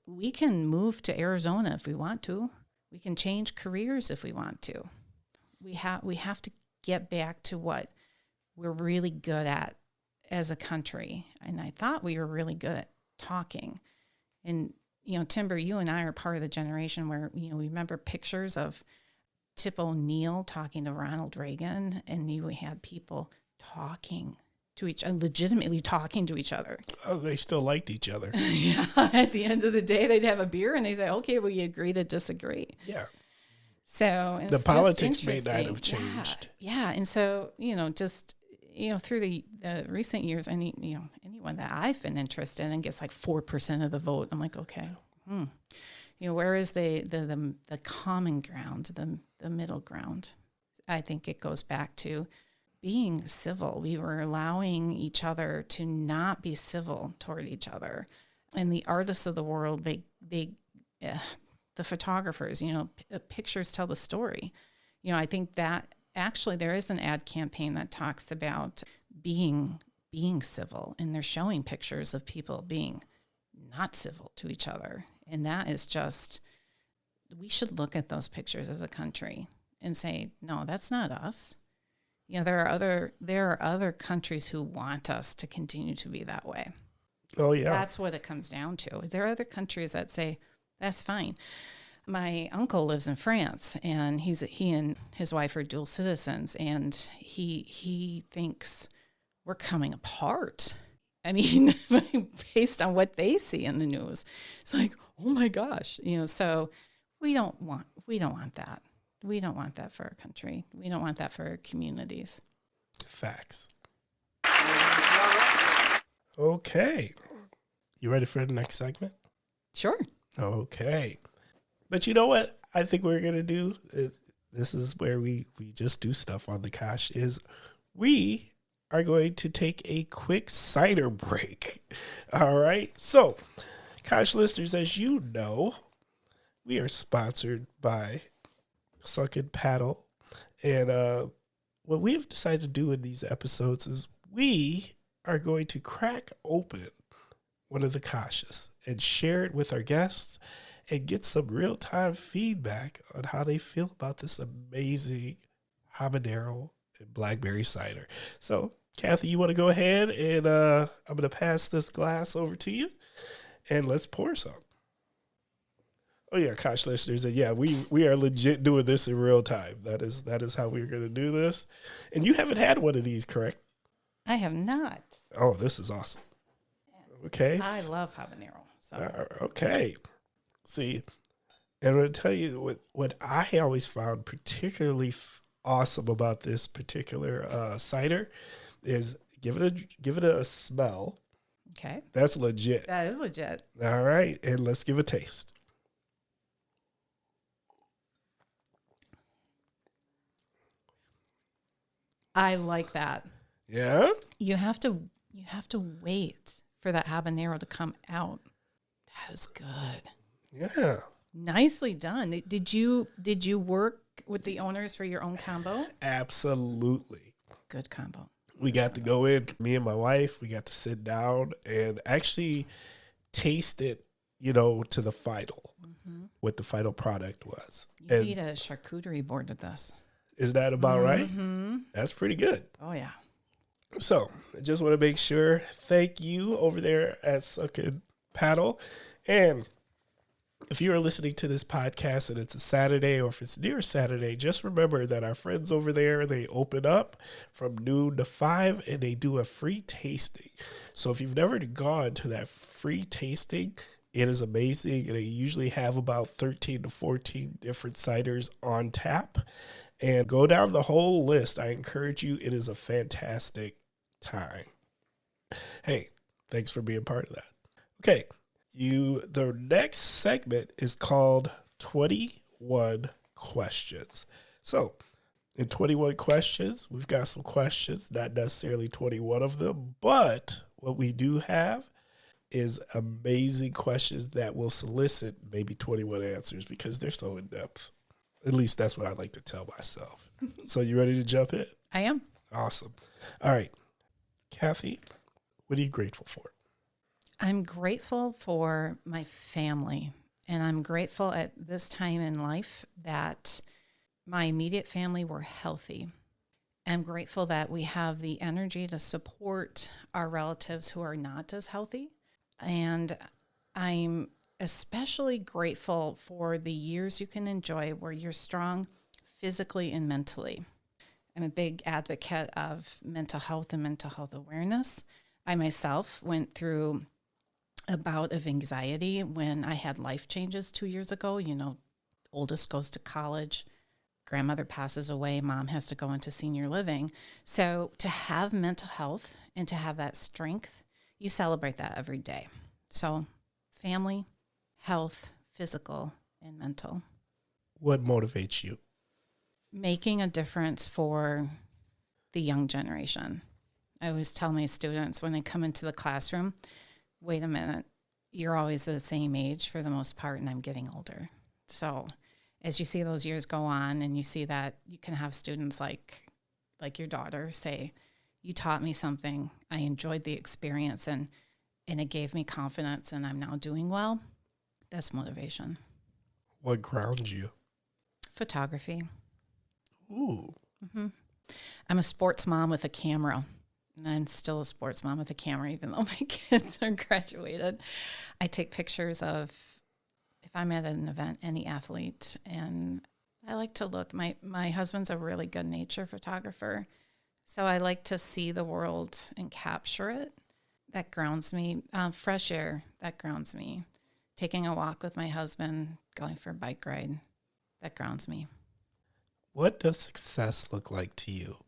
We can move to Arizona if we want to. We can change careers if we want to. We have to get back to what we're really good at as a country. And I thought we were really good at talking. And, Timber, you and I are part of the generation where, we remember pictures of Tip O'Neill talking to Ronald Reagan, and you had people talking to legitimately talking to each other. Oh, they still liked each other. Yeah. At the end of the day, they'd have a beer and they say, okay, we agree to disagree. Yeah. So the politics may not have changed. Yeah. And so, just, through the recent years, anyone that I've been interested in gets like 4% of the vote. I'm like, okay, where is the common ground, the middle ground? I think it goes back to being civil. We were allowing each other to not be civil toward each other. And the artists of the world, the photographers, pictures tell the story. I think that actually there is an ad campaign that talks about being civil, and they're showing pictures of people being not civil to each other. And that is just, we should look at those pictures as a country and say, no, that's not us. There are other countries who want us to continue to be that way. Oh, yeah. That's what it comes down to. There are other countries that say, that's fine. My uncle lives in France, and he and his wife are dual citizens, and he thinks we're coming apart. I mean, based on what they see in the news, it's like, oh my gosh, so we don't want that. We don't want that for our country. We don't want that for our communities. Facts. Okay. You ready for the next segment? Sure. Okay. But you know what I think we're going to do? This is where we just do stuff on the Kosh, is we are going to take a quick cider break. All right. So, Kosh listeners, as you know, we are sponsored by Sunken Paddle. And what we've decided to do in these episodes is we are going to crack open one of the Kashas and share it with our guests and get some real-time feedback on how they feel about this amazing habanero and blackberry cider. So, Kathy, you want to go ahead, and I'm going to pass this glass over to you, and let's pour some. Oh, yeah, Kosh listeners, and yeah, we are legit doing this in real time. That is how we're going to do this. And you haven't had one of these, correct? I have not. Oh, this is awesome. Okay. I love habanero. So. Okay. See, and I'm going to tell you what I always found particularly awesome about this particular cider is give it a smell. Okay. That's legit. That is legit. All right, and let's give a taste. I like that. Yeah? You have to wait for that habanero to come out. That is good. Yeah. Nicely done. Did you work with the owners for your own combo? Absolutely. Good combo. We got to go in, me and my wife, we got to sit down and actually taste it, to the final, what the final product was. You need a charcuterie board with this. Is that about right? That's pretty good. Oh, yeah. So I just want to make sure, thank you over there at Sunken Paddle. And if you are listening to this podcast and it's a Saturday, or if it's near Saturday, just remember that our friends over there, they open up from noon to 5 and they do a free tasting. So if you've never gone to that free tasting, it is amazing. They usually have about 13 to 14 different ciders on tap. And go down the whole list. I encourage you. It is a fantastic time. Hey, thanks for being part of that. Okay. The next segment is called 21 questions. So in 21 questions, we've got some questions, not necessarily 21 of them, but what we do have is amazing questions that will solicit maybe 21 answers because they're so in-depth. At least that's what I like to tell myself. So you ready to jump in? I am. Awesome. All right. Kathy, what are you grateful for? I'm grateful for my family, and I'm grateful at this time in life that my immediate family were healthy. I'm grateful that we have the energy to support our relatives who are not as healthy. And I'm especially grateful for the years you can enjoy where you're strong physically and mentally. I'm a big advocate of mental health and mental health awareness. I myself went through a bout of anxiety when I had life changes 2 years ago. You know, oldest goes to college, grandmother passes away, mom has to go into senior living. So to have mental health and to have that strength, you celebrate that every day. So family, health, physical, and mental. What motivates you? Making a difference for the young generation. I always tell my students when I come into the classroom, wait a minute, you're always the same age for the most part, and I'm getting older. So as you see those years go on and you see that you can have students like your daughter say, you taught me something, I enjoyed the experience, and it gave me confidence, and I'm now doing well, that's motivation. What grounds you? Photography. Ooh. Mm-hmm. I'm a sports mom with a camera. And I'm still a sports mom with a camera, even though my kids are graduated. I take pictures of, if I'm at an event, any athlete. And I like to look. My husband's a really good nature photographer. So I like to see the world and capture it. That grounds me. Fresh air, that grounds me. Taking a walk with my husband, going for a bike ride, that grounds me. What does success look like to you?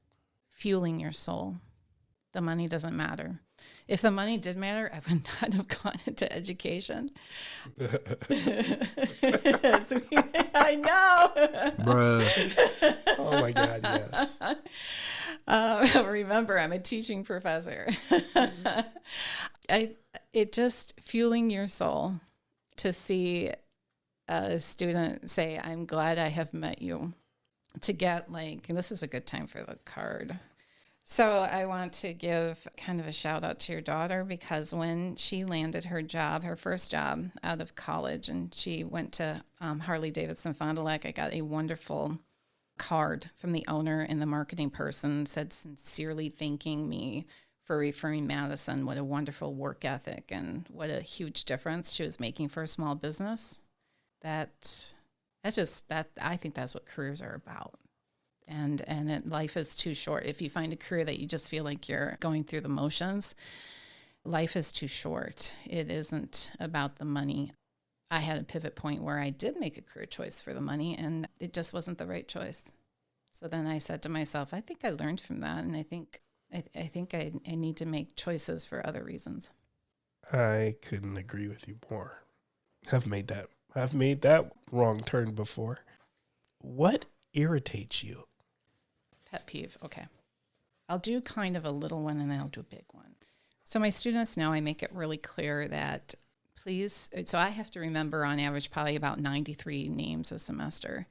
Fueling your soul. The money doesn't matter. If the money did matter, I would not have gone into education. I know. Bruh. Oh my God, yes. Remember, I'm a teaching professor. It just fueling your soul to see a student say, I'm glad I have met you. To get this is a good time for the card. So I want to give kind of a shout out to your daughter because when she landed her job, her first job out of college, and she went to Harley-Davidson Fond du Lac, I got a wonderful card from the owner, and the marketing person said sincerely thanking me for referring Madison. What a wonderful work ethic and what a huge difference she was making for a small business. I think that's what careers are about. And life is too short. If you find a career that you just feel like you're going through the motions, life is too short. It isn't about the money. I had a pivot point where I did make a career choice for the money, and it just wasn't the right choice. So then I said to myself, I think I learned from that, and I think I need to make choices for other reasons. I couldn't agree with you more. I've made that wrong turn before. What irritates you? Pet peeve. Okay. I'll do kind of a little one and then I'll do a big one. So my students know I make it really clear that so I have to remember on average probably about 93 names a semester.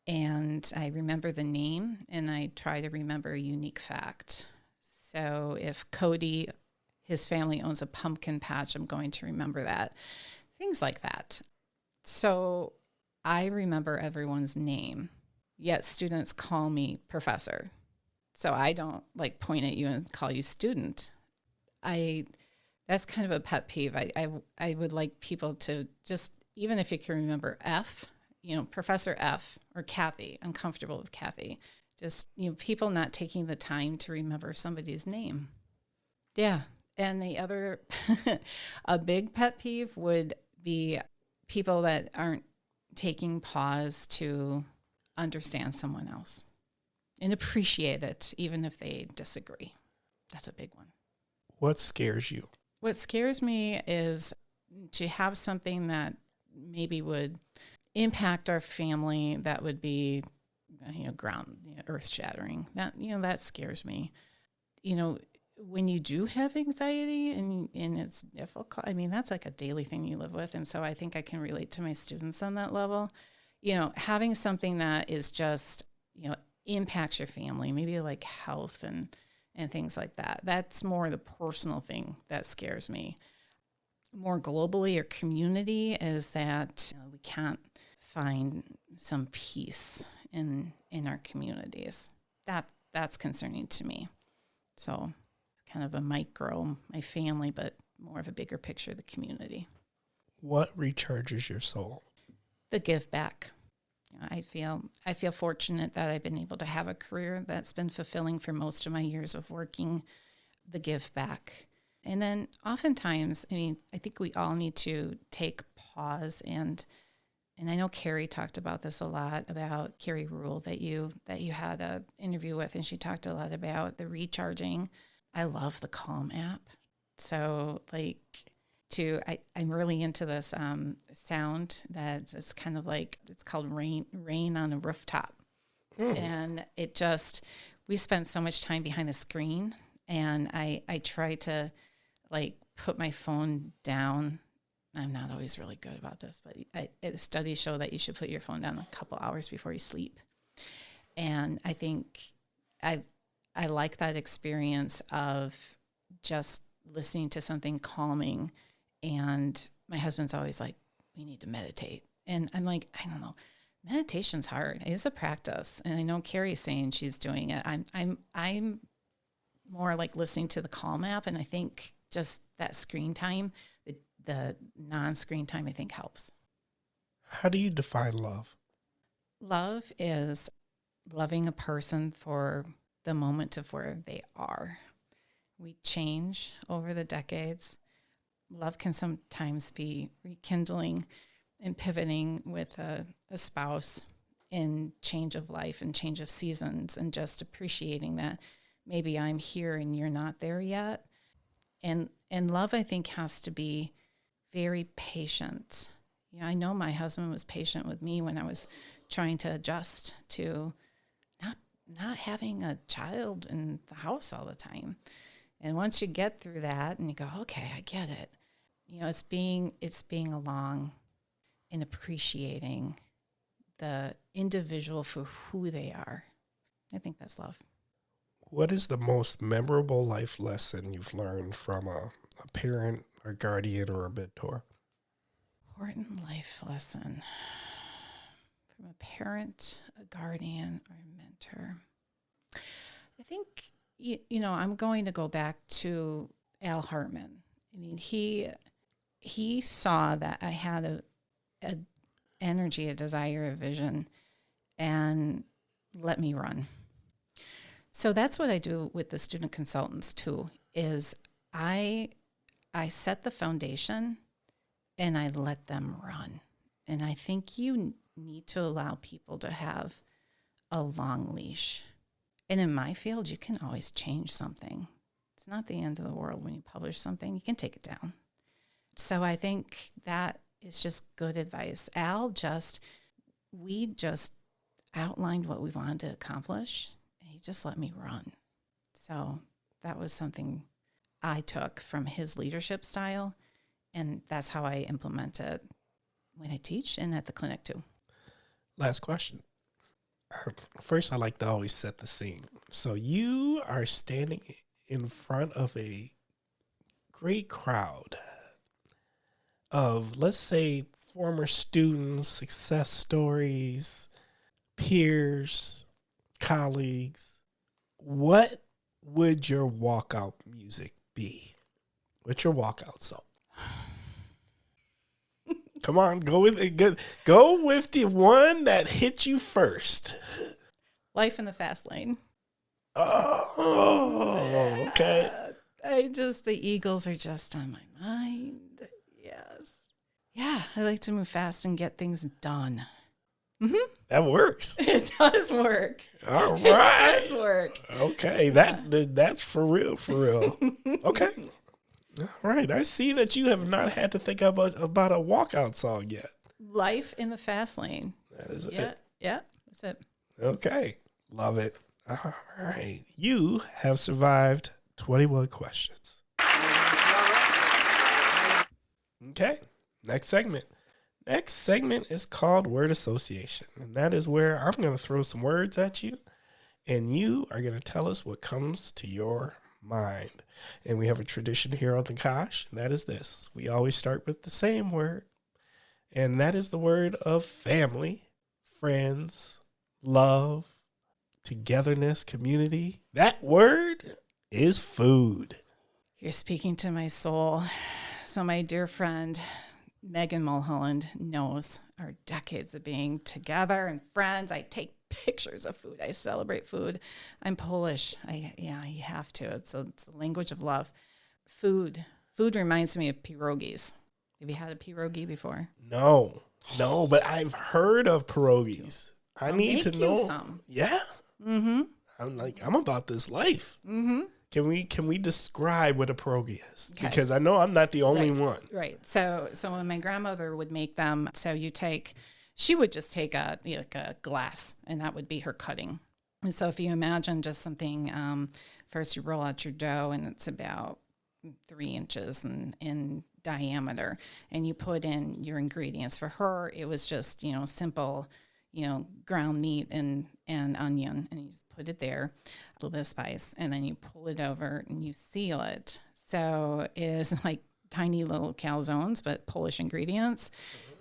And I remember the name and I try to remember a unique fact. So if Cody, his family owns a pumpkin patch, I'm going to remember that. Things like that. So I remember everyone's name, yet students call me professor. So I don't point at you and call you student. That's kind of a pet peeve. I would like people to just, even if you can remember F, Professor F or Kathy, I'm comfortable with Kathy. Just, people not taking the time to remember somebody's name. Yeah. And the other, a big pet peeve would be people that aren't taking pause to understand someone else and appreciate it, even if they disagree. That's a big one. What scares you? What scares me is to have something that maybe would impact our family that would be, earth shattering. That scares me. When you do have anxiety and it's difficult, that's like a daily thing you live with. And so I think I can relate to my students on that level. Having something that is just, impacts your family, maybe like health and things like that. That's more the personal thing that scares me. More globally or community is that we can't find some peace in our communities. That's concerning to me. So kind of a micro, my family, but more of a bigger picture, the community. What recharges your soul? The give back. I feel fortunate that I've been able to have a career that's been fulfilling for most of my years of working. The give back. And then oftentimes, I think we all need to take pause and I know Carrie talked about this a lot, about Carrie Rule that you had an interview with, and she talked a lot about the recharging. I love the Calm app. So I'm really into this sound that it's kind of like, it's called rain on a rooftop. And we spend so much time behind the screen, and I try to put my phone down. I'm not always really good about this, but studies show that you should put your phone down a couple hours before you sleep. And I think I like that experience of just listening to something calming. And my husband's always like, we need to meditate. And I'm like, I don't know. Meditation's hard. It's a practice. And I know Carrie's saying she's doing it. I'm more like listening to the Calm app. And I think just that screen time, the non-screen time, I think helps. How do you define love? Love is loving a person for the moment of where they are. We change over the decades. Love can sometimes be rekindling and pivoting with a spouse in change of life and change of seasons, and just appreciating that maybe I'm here and you're not there yet. And love, I think, has to be very patient. I know my husband was patient with me when I was trying to adjust to not having a child in the house all the time. And once you get through that and you go, okay, I get it. It's being along and appreciating the individual for who they are. I think that's love. What is the most memorable life lesson you've learned from a parent, a guardian, or a mentor? Important life lesson from a parent, a guardian, or a mentor. I think, I'm going to go back to Al Hartman. He saw that I had a energy, a desire, a vision, and let me run. So that's what I do with the student consultants too, is I set the foundation and I let them run. And I think you need to allow people to have a long leash. And in my field, you can always change something. It's not the end of the world when you publish something. You can take it down. So I think that is just good advice. We just outlined what we wanted to accomplish, and he just let me run. So that was something I took from his leadership style, and that's how I implement it when I teach and at the clinic too. Last question. First, I like to always set the scene. So you are standing in front of a great crowd of, let's say, former students, success stories, peers, colleagues. What would your walkout music be? What's your walkout song? Come on, go with it. Go with the one that hit you first. Life in the Fast Lane. Oh, okay. The Eagles are just on my mind. Yes. Yeah, I like to move fast and get things done. Mm-hmm. That works. It does work. All right. It does work. Okay, that's for real, for real. Okay. All right. I see that you have not had to think about a walkout song yet. Life in the fast lane. That is Yeah, it. yeah, that's it. Okay. Love it. All right. You have survived 21 questions. Okay. Next segment. Next segment is called word association. And that is where I'm going to throw some words at you. And you are going to tell us what comes to your mind. And we have a tradition here on the Kosh. And that is this. We always start with the same word. And that is the word of family, friends, love, togetherness, community. That word is food. You're speaking to my soul. So my dear friend, Megan Mulholland, knows our decades of being together and friends. I take pictures of food. I celebrate food. I'm Polish. You have to. It's a language of love. Food. Food reminds me of pierogies. Have you had a pierogi before? No, but I've heard of pierogies. I need to know. Some. Yeah. Mm-hmm. I'm about this life. Mm-hmm. Can we describe what a pierogi is? Okay. Because I know I'm not the only one. Right. So when my grandmother would make them, she would just take a glass, and that would be her cutting. And so if you imagine just something, first you roll out your dough, and it's about 3 inches in diameter, and you put in your ingredients. For her, it was just, simple, ground meat and onion, and you just put it there, a little bit of spice, and then you pull it over and you seal it. So it is like tiny little calzones, but Polish ingredients.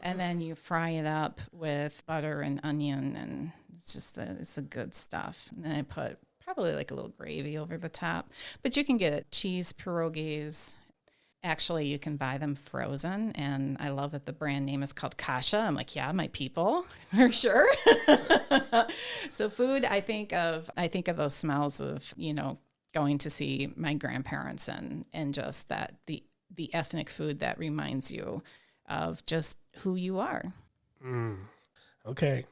And then you fry it up with butter and onion, and it's the good stuff. And then I put probably like a little gravy over the top. But you can get it, cheese pierogies. Actually, you can buy them frozen, and I love that the brand name is called Kasha. I'm like, yeah, my people, for sure. So food, I think of those smells of, going to see my grandparents and just that the ethnic food that reminds you of just who you are. Okay.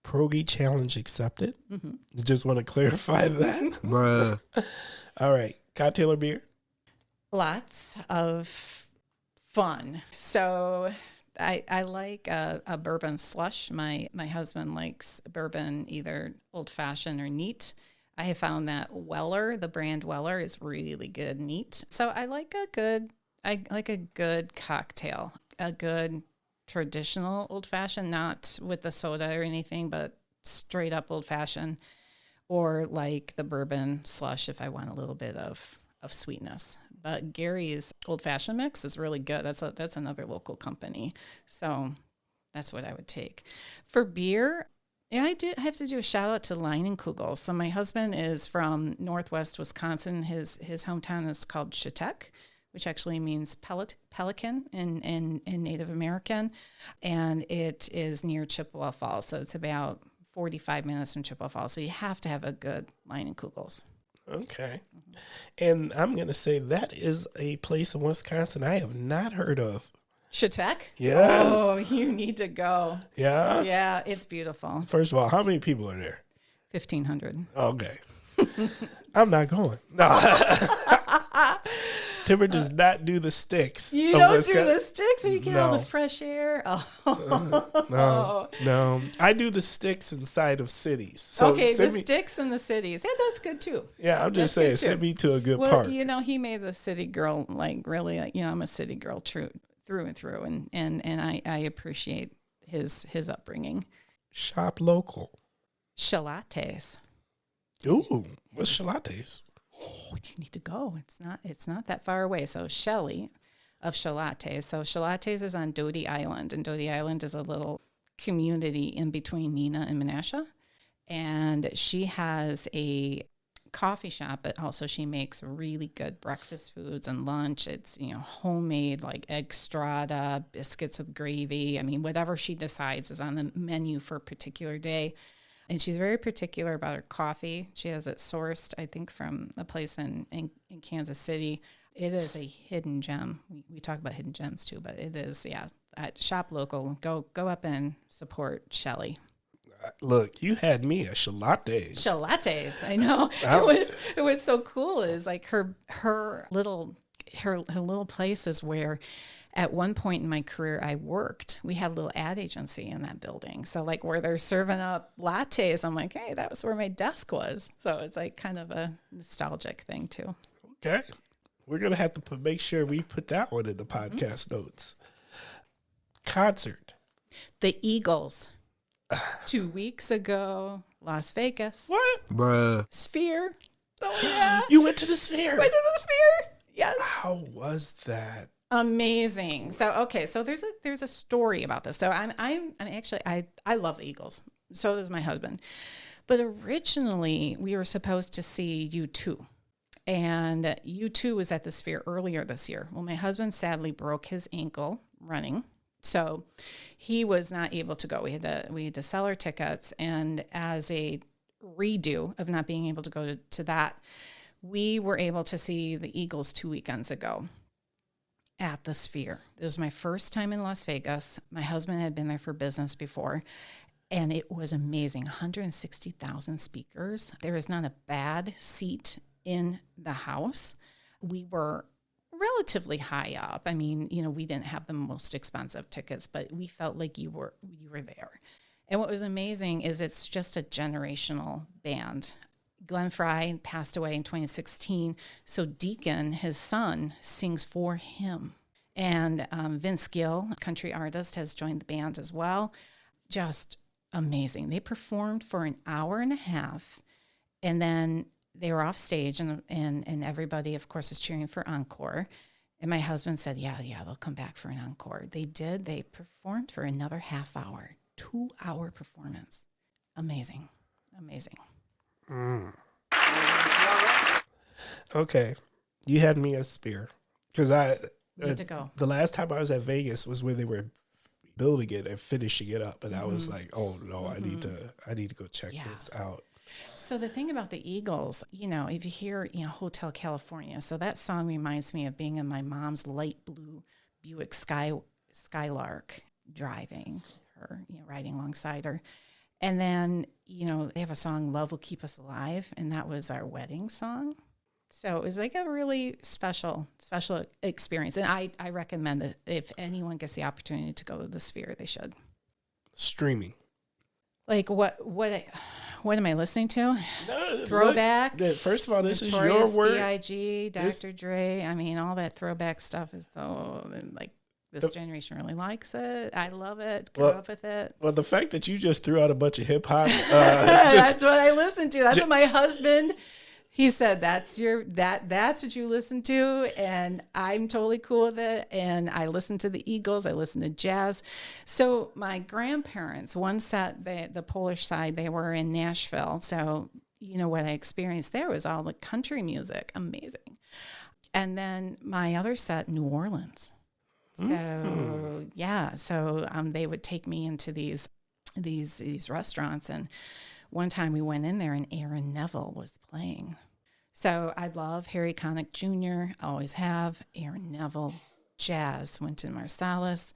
Pierogi challenge accepted. Mm-hmm. Just want to clarify that. Bruh. All right. Cocktail or beer? Lots of fun. So I like a bourbon slush. My husband likes bourbon, either old fashioned or neat. I have found that Weller, the brand Weller, is really good neat. So I like a good cocktail, a good traditional old fashioned, not with the soda or anything, but straight up old fashioned, or like the bourbon slush if I want a little bit of sweetness. But Gary's old fashioned mix is really good. That's another local company. So that's what I would take. For beer, I have to do a shout out to Leinenkugel. So my husband is from Northwest Wisconsin. His hometown is called Chetek, which actually means pelican in Native American. And it is near Chippewa Falls. So it's about 45 minutes from Chippewa Falls. So you have to have a good Leinenkugels. Okay. And I'm going to say that is a place in Wisconsin I have not heard of. Chetek? Yeah. Oh, you need to go. Yeah? Yeah, it's beautiful. First of all, how many people are there? 1,500. Okay. I'm not going. No. Timber does not do the sticks. You don't do the sticks, or you get all the fresh air. Oh. No. I do the sticks inside of cities. So okay, the sticks in the cities. Yeah, that's good too. Yeah, I'm just saying, send me to a good park. He made the city girl really. I'm a city girl through and through, and I appreciate his upbringing. Shop local. Shalates. Ooh, what's shalates? Oh, you need to go. It's not that far away. So Shelley of Shalates. So Shalates is on Doty Island, and Doty Island is a little community in between Neenah and Menasha. And she has a coffee shop, but also she makes really good breakfast foods and lunch. It's, homemade, like egg strata, biscuits with gravy. I mean, whatever she decides is on the menu for a particular day. And she's very particular about her coffee. She has it sourced, I think, from a place in Kansas City. It is a hidden gem. We talk about hidden gems too, but it is, at Shop Local. Go up and support Shelly. Look, you had me at Shalates. Shalates, I know. It was so cool. It was like her little place is where At one point in my career, we had a little ad agency in that building. So like where they're serving up lattes, I'm like, hey, that was where my desk was. So it's like kind of a nostalgic thing too. Okay. We're going to have to make sure we put that one in the podcast notes. Concert. The Eagles. 2 weeks ago, Las Vegas. What? Bruh. Sphere. Oh, yeah. You went to the Sphere. Went to the Sphere. Yes. How was that? Amazing. So, okay. So there's a story about this. So I'm actually, I love the Eagles. So does my husband. But originally we were supposed to see U2. And U2 was at the Sphere earlier this year. Well, my husband sadly broke his ankle running. So he was not able to go. We had to sell our tickets. And as a redo of not being able to go to that, we were able to see the Eagles 2 weekends ago at the Sphere. It was my first time in Las Vegas. My husband had been there for business before, and it was amazing. 160,000 speakers. There is not a bad seat in the house. We were relatively high up. I mean, we didn't have the most expensive tickets, but we felt like you were there. And what was amazing is it's just a generational band. Glenn Frey passed away in 2016. So Deacon, his son, sings for him. And Vince Gill, a country artist, has joined the band as well. Just amazing. They performed for an hour and a half, and then they were off stage, and everybody, of course, is cheering for encore. And my husband said, yeah, they'll come back for an encore. They did. They performed for another half hour, 2-hour performance. Amazing. Okay. You had me a Sphere. Because Need to go. The last time I was at Vegas was when they were building it and finishing it up. And I was like, oh, no, I need to go check this out. So the thing about the Eagles, if you hear, Hotel California, so that song reminds me of being in my mom's light blue Buick Skylark, driving her, riding alongside her. And then, they have a song, Love Will Keep Us Alive, and that was our wedding song. So it was like a really special experience. And I recommend that if anyone gets the opportunity to go to the Sphere, they should. Streaming. Like what am I listening to? No, Throwback. Look, first of all, this Notorious is your word. B.I.G., Dr. Dre. I mean, all that throwback stuff is so, like, this generation really likes it. I love it. Grew up with it. Well, the fact that you just threw out a bunch of hip hop. That's what I listen to. That's what my husband, he said, that's what you listen to. And I'm totally cool with it. And I listen to the Eagles. I listen to jazz. So my grandparents, one set, the Polish side, they were in Nashville. So, what I experienced there was all the country music. Amazing. And then my other set, New Orleans. So, they would take me into these restaurants. And one time we went in there and Aaron Neville was playing. So I love Harry Connick Jr., always have. Aaron Neville, jazz, Wynton Marsalis.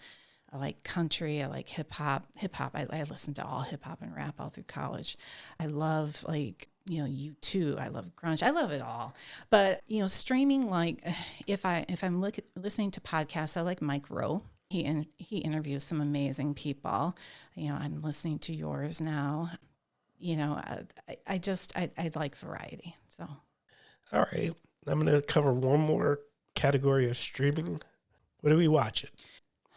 I like country. I like hip hop. I listened to all hip hop and rap all through college. I love U2. I love grunge. I love it all. But streaming, like if I'm listening to podcasts, I like Mike Rowe. He interviews some amazing people. I'm listening to yours now. I like variety. So, all right, I'm going to cover one more category of streaming. What are we watching?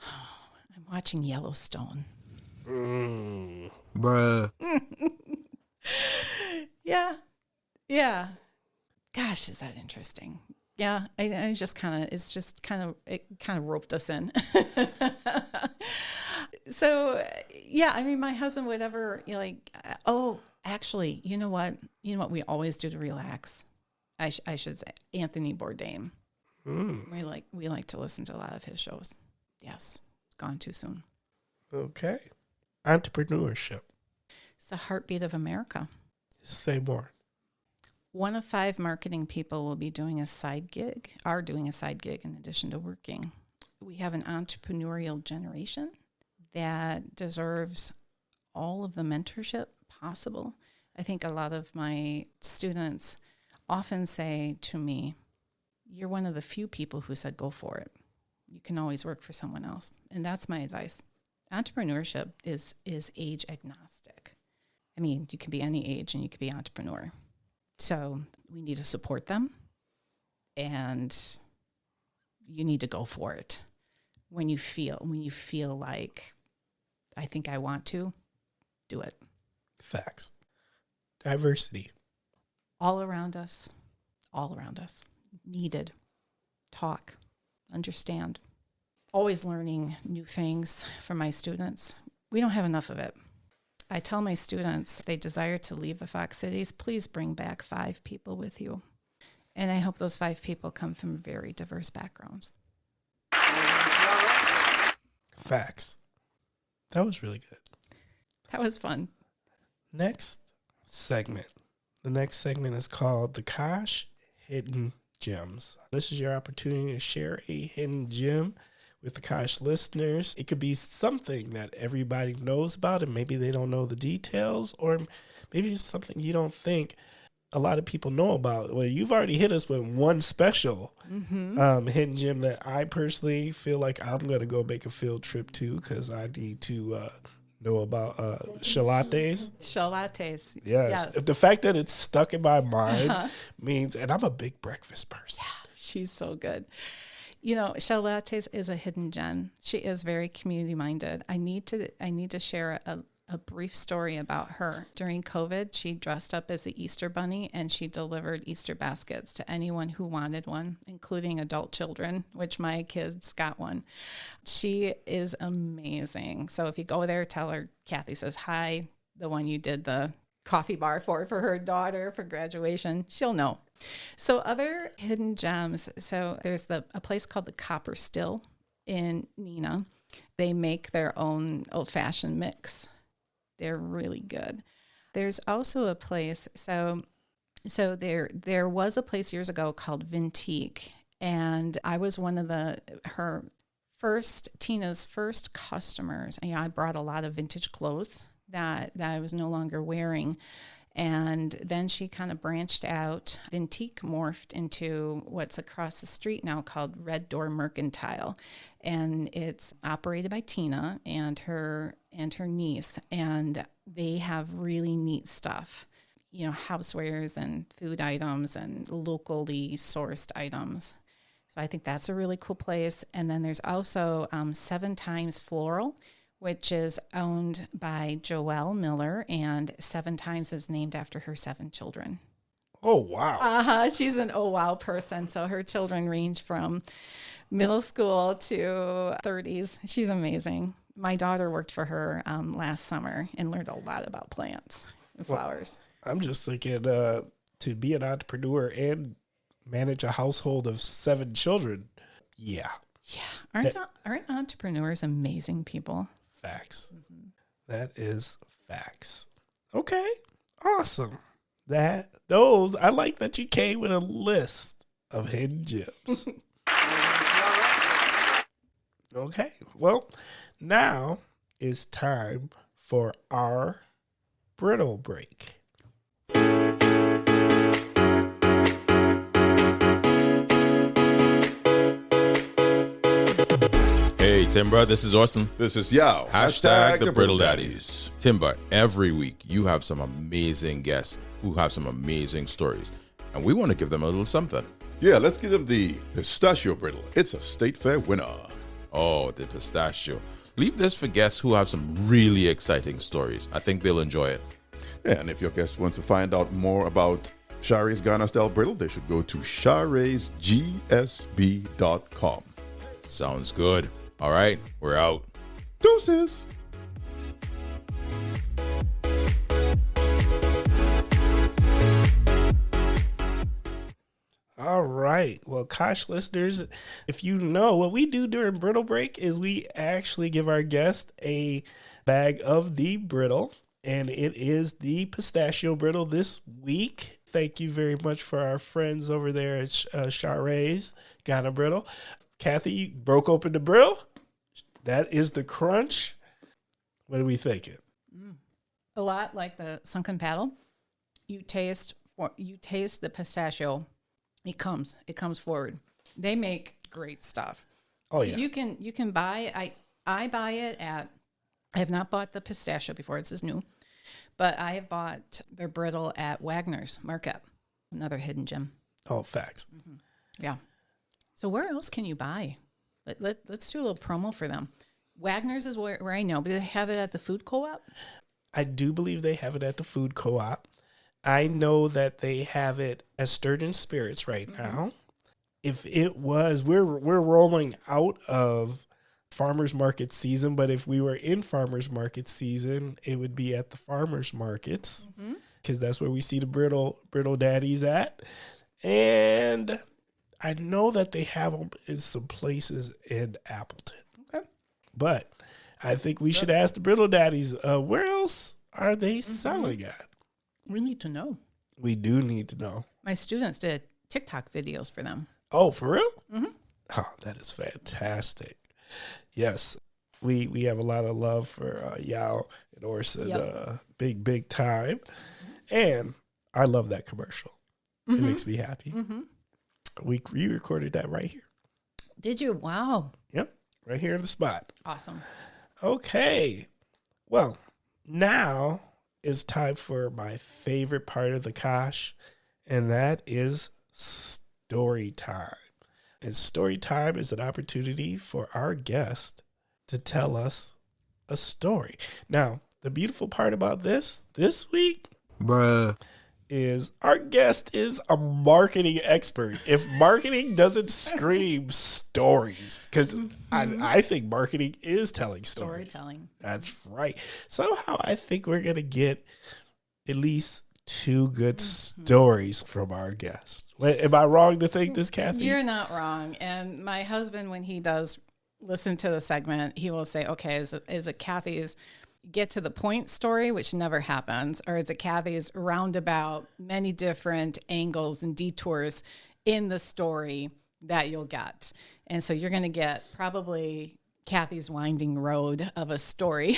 I'm watching Yellowstone. Bruh. Yeah. Gosh, is that interesting? Yeah, it kind of roped us in. So, yeah, I mean, my husband would ever, actually, you know what we always do to relax? I should say Anthony Bourdain. We like to listen to a lot of his shows. Yes, it's gone too soon. Okay. Entrepreneurship. It's the heartbeat of America. Say more. 1 of 5 marketing people are doing a side gig in addition to working. We have an entrepreneurial generation that deserves all of the mentorship possible. I think a lot of my students often say to me, you're one of the few people who said, go for it. you can always work for someone else. And that's my advice. Entrepreneurship is age agnostic. I mean, you can be any age and you can be an entrepreneur. So we need to support them, and you need to go for it. When you feel like, I think I want to, do it. Facts. Diversity. All around us. Needed. Talk. Understand. Always learning new things from my students. We don't have enough of it. I tell my students, if they desire to leave the Fox Cities, please bring back 5 people with you. And I hope those 5 people come from very diverse backgrounds. Facts. That was really good. That was fun. Next segment. The next segment is called The Kosh Hidden Gems. This is your opportunity to share a hidden gem with the Kosh listeners. It could be something that everybody knows about and maybe they don't know the details, or maybe it's something you don't think a lot of people know about. Well, you've already hit us with one special hidden gem that I personally feel like I'm going to go make a field trip to, because I need to know about chalates. Chalates. Yes. The fact that it's stuck in my mind means, and I'm a big breakfast person. Yeah, she's so good. You know, Chalates is a hidden gem. She is very community minded. I need to share a brief story about her. During COVID, she dressed up as the Easter Bunny and she delivered Easter baskets to anyone who wanted one, including adult children, which my kids got one. She is amazing. So if you go there, tell her Kathy says hi, the one you did the coffee bar for her daughter for graduation. She'll know. So other hidden gems. So there's a place called the Copper Still in Neenah. They make their own old-fashioned mix. They're really good. There's also a place, so there was a place years ago called Vintique, and I was one of Tina's first customers. And, I brought a lot of vintage clothes that I was no longer wearing. And then she kind of branched out. Vintique morphed into what's across the street now called Red Door Mercantile. And it's operated by Tina and her niece. And they have really neat stuff, housewares and food items and locally sourced items. So I think that's a really cool place. And then there's also 7 Times Floral, which is owned by Joelle Miller, and 7 Times is named after her 7 children. Oh, wow. She's an oh, wow person. So her children range from middle school to 30s. She's amazing. My daughter worked for her last summer and learned a lot about plants and flowers. Well, I'm just thinking to be an entrepreneur and manage a household of 7 children. Yeah. Yeah. Aren't entrepreneurs amazing people? Facts. Mm-hmm. That is facts. Okay. Awesome. I like that you came with a list of hidden gems. Okay. Well, now is time for our brittle break. Hey, Timber, this is Orson. This is Yao. Hashtag the Brittle Daddies. Timber, every week you have some amazing guests who have some amazing stories, and we want to give them a little something. Yeah, let's give them the pistachio brittle. It's a state fair winner. Oh, the pistachio. Leave this for guests who have some really exciting stories. I think they'll enjoy it. Yeah, and if your guests want to find out more about Shari's Ghana style brittle, they should go to sharaysgsb.com. Sounds good. All right, we're out. Deuces. All right. Well, Kosh listeners, if you know, what we do during Brittle Break is we actually give our guest a bag of the brittle, and it is the pistachio brittle this week. Thank you very much for our friends over there at Shara's Ghana Brittle. Kathy, you broke open the brittle. That is the crunch. What are we thinking? A lot like the sunken paddle. You taste the pistachio. It comes forward. They make great stuff. Oh yeah. You can buy. I buy it at. I have not bought the pistachio before. This is new, but I have bought their brittle at Wagner's Market, another hidden gem. Oh, facts. Yeah. So where else can you buy? Let's do a little promo for them. Wagner's is where I know, but do they have it at the food co-op? I do believe they have it at the food co-op. I know that they have it at Sturgeon Spirits right now. If it was, we're rolling out of farmers market season, but if we were in farmers market season, it would be at the farmers markets because that's where we see the brittle daddies at. And I know that they have them in some places in Appleton. Okay. But I think we should ask the brittle daddies, where else are they selling at? We need to know. We do need to know. My students did TikTok videos for them. Oh, for real? Oh, that is fantastic. Yes, we have a lot of love for Yao and Orson, big time. And I love that commercial. It makes me happy. We recorded that right here. Did you? Wow. Yep, right here in the spot. Awesome. Okay. Well, now it's time for my favorite part of the Kosh, and that is story time. And story time is an opportunity for our guest to tell us a story. Now, the beautiful part about this week, is our guest is a marketing expert. If marketing doesn't scream stories, because I think marketing is telling stories. Storytelling. That's right. Somehow I think we're going to get at least 2 good stories from our guest. Am I wrong to think this, Kathy? You're not wrong. And my husband, when he does listen to the segment, he will say, okay, is it Kathy's get to the point story, which never happens, or is it Kathy's roundabout, many different angles and detours in the story that you'll get? And so you're going to get probably Kathy's winding road of a story.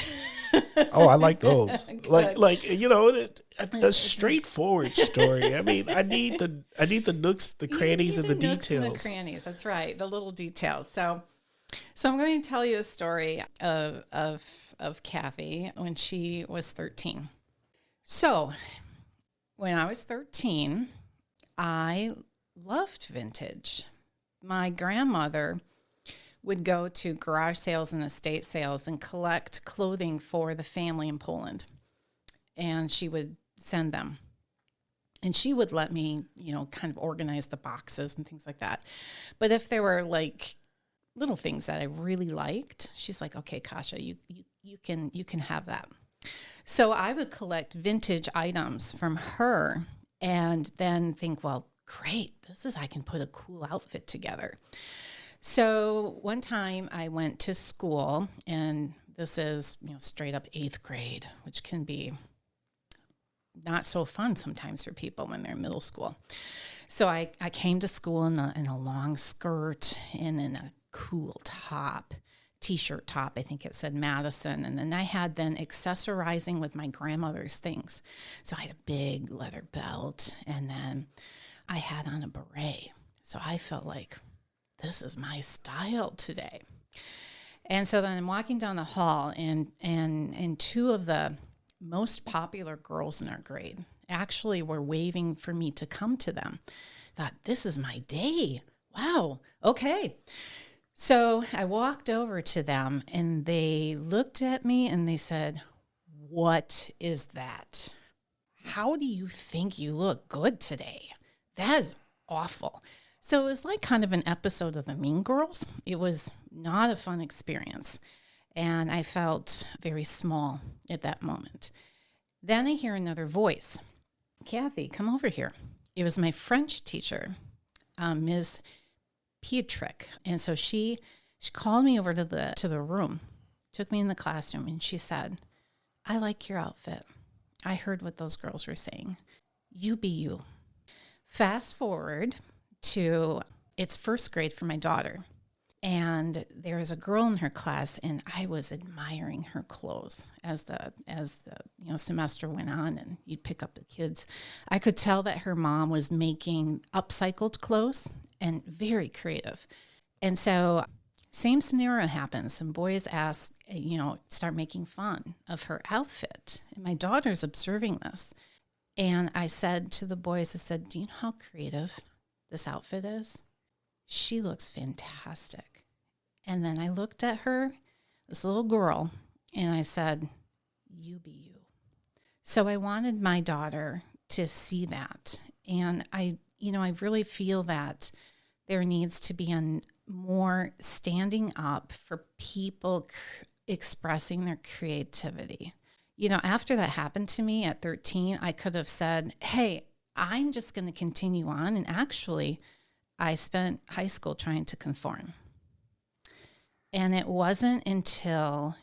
Oh, I like those. like a straightforward story. I mean, I need the nooks, the crannies, and the details. And the crannies. That's right, the little details. So I'm going to tell you a story of Kathy when she was 13. So when I was 13, I loved vintage. My grandmother would go to garage sales and estate sales and collect clothing for the family in Poland. And she would send them. And she would let me, kind of organize the boxes and things like that. But if there were like little things that I really liked, she's like, okay, Kasha, you can have that. So I would collect vintage items from her and then think, well, great, I can put a cool outfit together. So one time I went to school, and this is, straight up 8th grade, which can be not so fun sometimes for people when they're in middle school. So I came to school in a long skirt and in a cool top, t-shirt top. I think it said Madison. And then I had accessorizing with my grandmother's things. So I had a big leather belt, and then I had on a beret. So I felt like, this is my style today. And so then I'm walking down the hall, and 2 of the most popular girls in our grade actually were waving for me to come to them. Thought, this is my day. Wow. Okay. So I walked over to them, and they looked at me and they said, what is that? How do you think you look good today? That is awful. So it was like kind of an episode of the Mean Girls. It was not a fun experience. And I felt very small at that moment. Then I hear another voice. Kathy, come over here. It was my French teacher, Ms. Pietrick. And so she called me over to the room, took me in the classroom, and she said, I like your outfit. I heard what those girls were saying. You be you. Fast forward to it's 1st grade for my daughter. And there was a girl in her class, and I was admiring her clothes as the semester went on, and you'd pick up the kids. I could tell that her mom was making upcycled clothes and very creative. And so Same scenario happens. Some boys ask, start making fun of her outfit. And my daughter's observing this. And I said to the boys, do you know how creative this outfit is? She looks fantastic. And then I looked at her, this little girl, and I said, you be you. So I wanted my daughter to see that. And I really feel that there needs to be a more standing up for people expressing their creativity. After that happened to me at 13, I could have said, hey, I'm just going to continue on. And actually, I spent high school trying to conform. And it wasn't until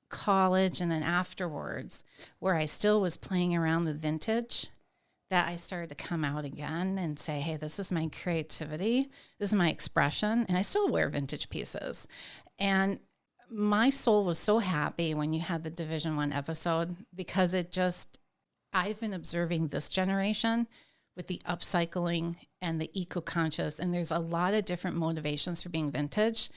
college and then afterwards, where I still was playing around with vintage, that I started to come out again and say, hey, this is my creativity. This is my expression. And I still wear vintage pieces. And my soul was so happy when you had the Division I episode, because I've been observing this generation with the upcycling and the eco-conscious. And there's a lot of different motivations for being vintage,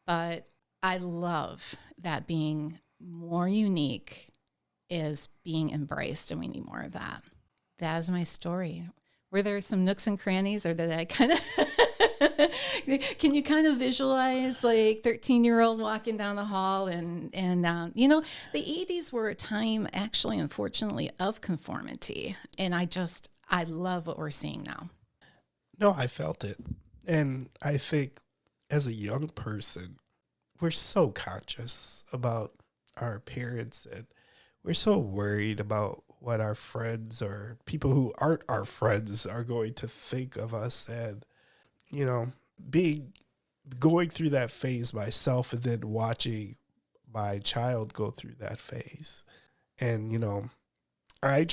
but I love that being more unique is being embraced, and we need more of that. That is my story. Were there some nooks and crannies, or did I kind of, can you kind of visualize like 13-year-old walking down the hall and the 80s were a time actually, unfortunately, of conformity. And I love what we're seeing now. No, I felt it. And I think as a young person, we're so conscious about our appearance, and we're so worried about what our friends or people who aren't our friends are going to think of us. And, going through that phase myself, and then watching my child go through that phase. And, I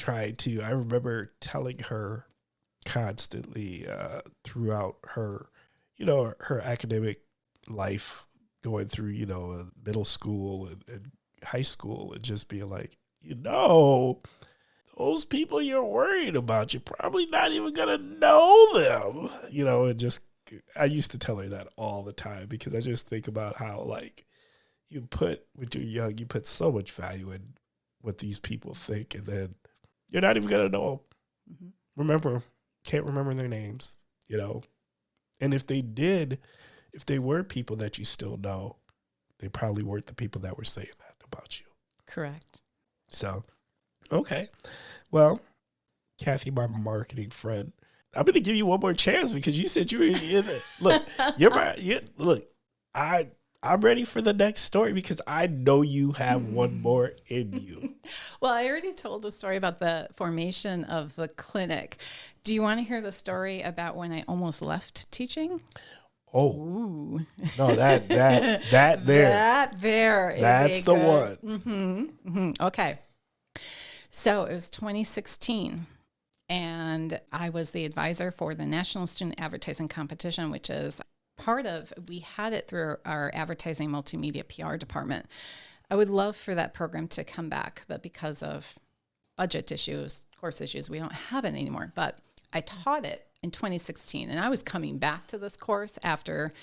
remember telling her constantly throughout her, her academic life, going through, middle school and high school, and just being like, those people you're worried about, you're probably not even going to know them, and just, I used to tell her that all the time, because I just think about how, like, when you're young, you put so much value in what these people think, and then you're not even going to know them. Mm-hmm. Can't remember their names, and if they were people that you still know, they probably weren't the people that were saying that about you. Correct. So, okay. Well, Kathy, my marketing friend, I'm going to give you one more chance, because you said you were in it. Look, I'm ready for the next story, because I know you have one more in you. Well, I already told the story about the formation of the clinic. Do you want to hear the story about when I almost left teaching? Oh, ooh. No, that there. That there is That's the one. Mm-hmm, mm-hmm. Okay. So it was 2016, and I was the advisor for the National Student Advertising Competition, which is we had it through our advertising multimedia PR department. I would love for that program to come back, but because of budget issues, course issues, we don't have it anymore. But I taught it in 2016, and I was coming back to this course after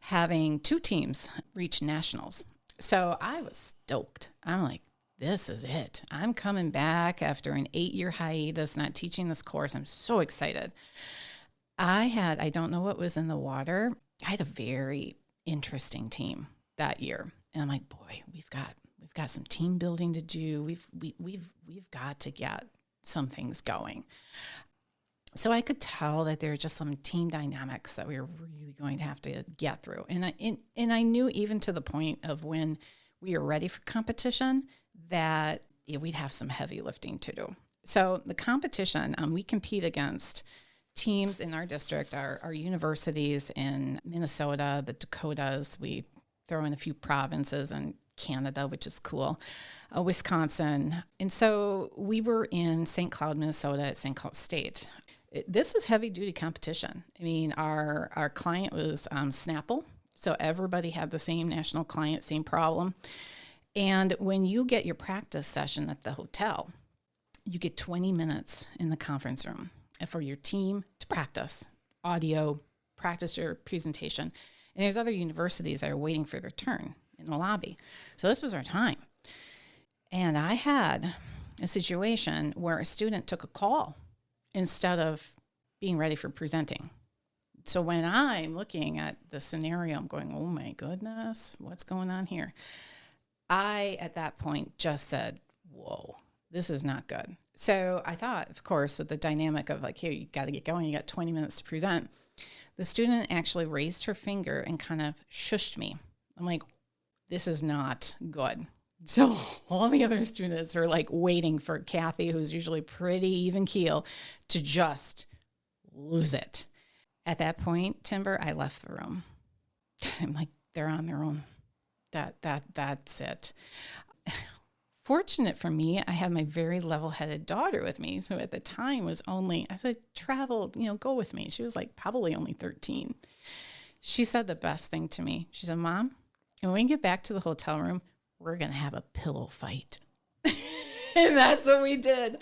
having 2 teams reach nationals. So I was stoked. I'm like, this is it. I'm coming back after an 8-year hiatus, not teaching this course. I'm so excited. I don't know what was in the water. I had a very interesting team that year. And I'm like, boy, we've got some team building to do. We've got to get some things going. So I could tell that there were just some team dynamics that we were really going to have to get through. And I knew, even to the point of when we were ready for competition, that we'd have some heavy lifting to do. So the competition, we compete against teams in our district, our universities in Minnesota, the Dakotas. We throw in a few provinces in Canada, which is cool, Wisconsin. And so we were in St. Cloud, Minnesota at St. Cloud State. This is heavy duty competition. I mean, our client was Snapple. So everybody had the same national client, same problem. And when you get your practice session at the hotel, you get 20 minutes in the conference room for your team to practice audio, practice your presentation. And there's other universities that are waiting for their turn in the lobby. So this was our time. And I had a situation where a student took a call instead of being ready for presenting. So when I'm looking at the scenario, I'm going, oh my goodness, what's going on here? I, at that point, just said, whoa, this is not good. So I thought, of course, with the dynamic of like, here, you got to get going. You got 20 minutes to present. The student actually raised her finger and kind of shushed me. I'm like, this is not good. So all the other students are like waiting for Kathy, who's usually pretty even keel, to just lose it. At that point, Timber, I left the room. I'm like, they're on their own. That's it. Fortunate for me, I had my very level-headed daughter with me. So at the time I said, travel, go with me. She was like probably only 13. She said the best thing to me. She said, Mom, when we get back to the hotel room, we're going to have a pillow fight. And that's what we did.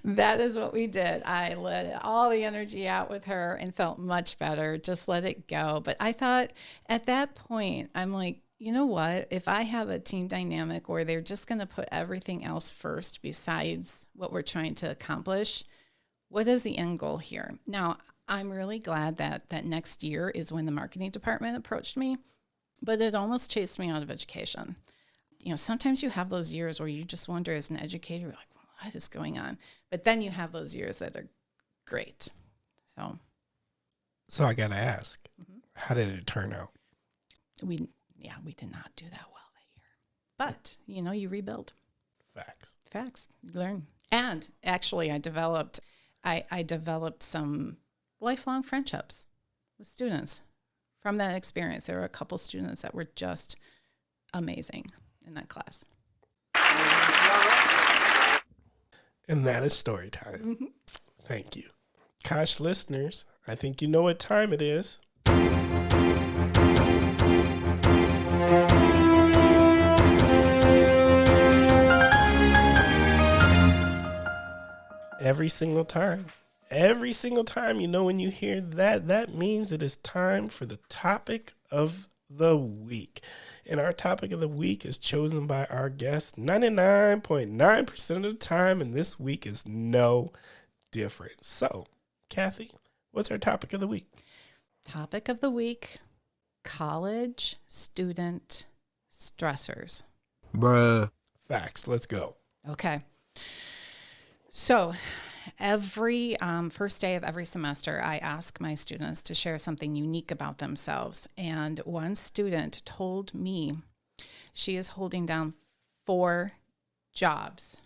That is what we did. I let all the energy out with her and felt much better. Just let it go. But I thought at that point, I'm like, you know what? If I have a team dynamic where they're just going to put everything else first besides what we're trying to accomplish, what is the end goal here? Now, I'm really glad that next year is when the marketing department approached me, but it almost chased me out of education. Sometimes you have those years where you just wonder as an educator, like, what is going on? But then you have those years that are great. So I got to ask, how did it turn out? We did not do that well that year. But, you rebuild. Facts. You learn. And actually, I developed some lifelong friendships with students from that experience. There were a couple students that were just amazing in that class. And that is story time. Thank you. Kosh listeners, I think you know what time it is. Every single time, when you hear that means it is time for the topic of the week. And our topic of the week is chosen by our guests 99.9% of the time, and this week is no different. So, Kathy, what's our topic of the week? Topic of the week, college student stressors. Bruh. Facts. Let's go. Okay. So every first day of every semester, I ask my students to share something unique about themselves. And one student told me she is holding down 4 jobs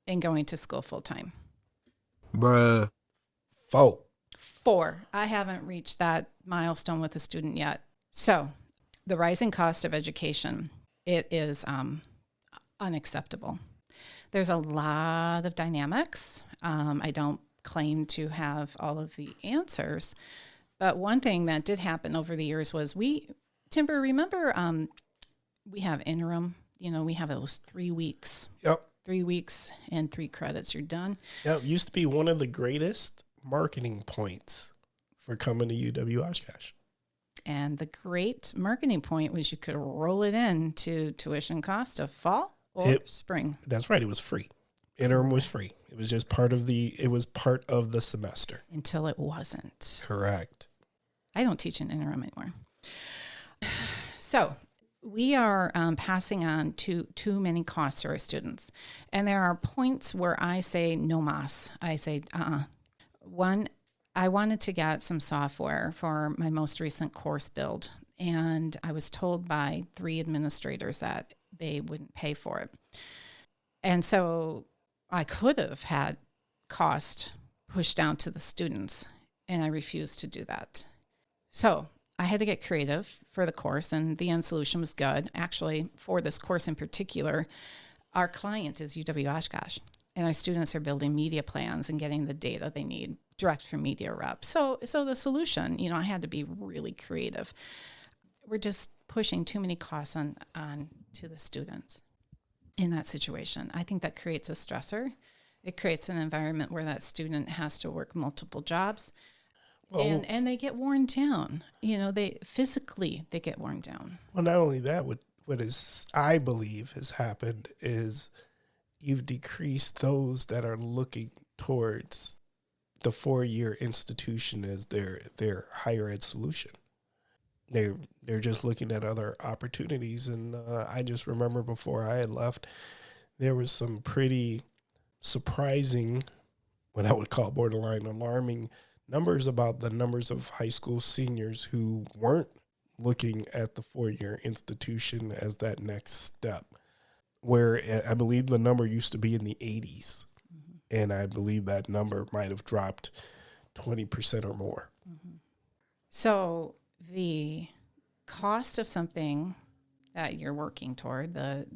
and going to school full time. Bruh. 4. I haven't reached that milestone with a student yet. So the rising cost of education, it is unacceptable. There's a lot of dynamics. I don't claim to have all of the answers, but one thing that did happen over the years was Timber, remember we have interim, we have those 3 weeks. Yep. 3 weeks and 3 credits, you're done. Yep. Used to be one of the greatest marketing points for coming to UW Oshkosh. And the great marketing point was you could roll it into tuition cost of fall or spring. That's right. It was free. Interim was free. It was just part of the semester. Until it wasn't. Correct. I don't teach an interim anymore. So we are passing on too many costs to our students. And there are points where I say no mas. I say, One, I wanted to get some software for my most recent course build. And I was told by 3 administrators that they wouldn't pay for it. And so I could have had cost pushed down to the students, and I refused to do that. So I had to get creative for the course, and the end solution was good. Actually, for this course in particular, our client is UW Oshkosh, and our students are building media plans and getting the data they need direct from media reps. So the solution, I had to be really creative. We're just pushing too many costs on to the students in that situation. I think that creates a stressor. It creates an environment where that student has to work multiple jobs. Well, and they get worn down. They physically they get worn down. well, not only that, what is I believe has happened is you've decreased those that are looking towards the 4-year institution as their higher ed solution. They're just looking at other opportunities, and I just remember before I had left, there was some pretty surprising, what I would call borderline alarming numbers about the numbers of high school seniors who weren't looking at the 4-year institution as that next step, where I believe the number used to be in the 80s. Mm-hmm. And I believe that number might have dropped 20% or more. Mm-hmm. So the cost of something that you're working toward, the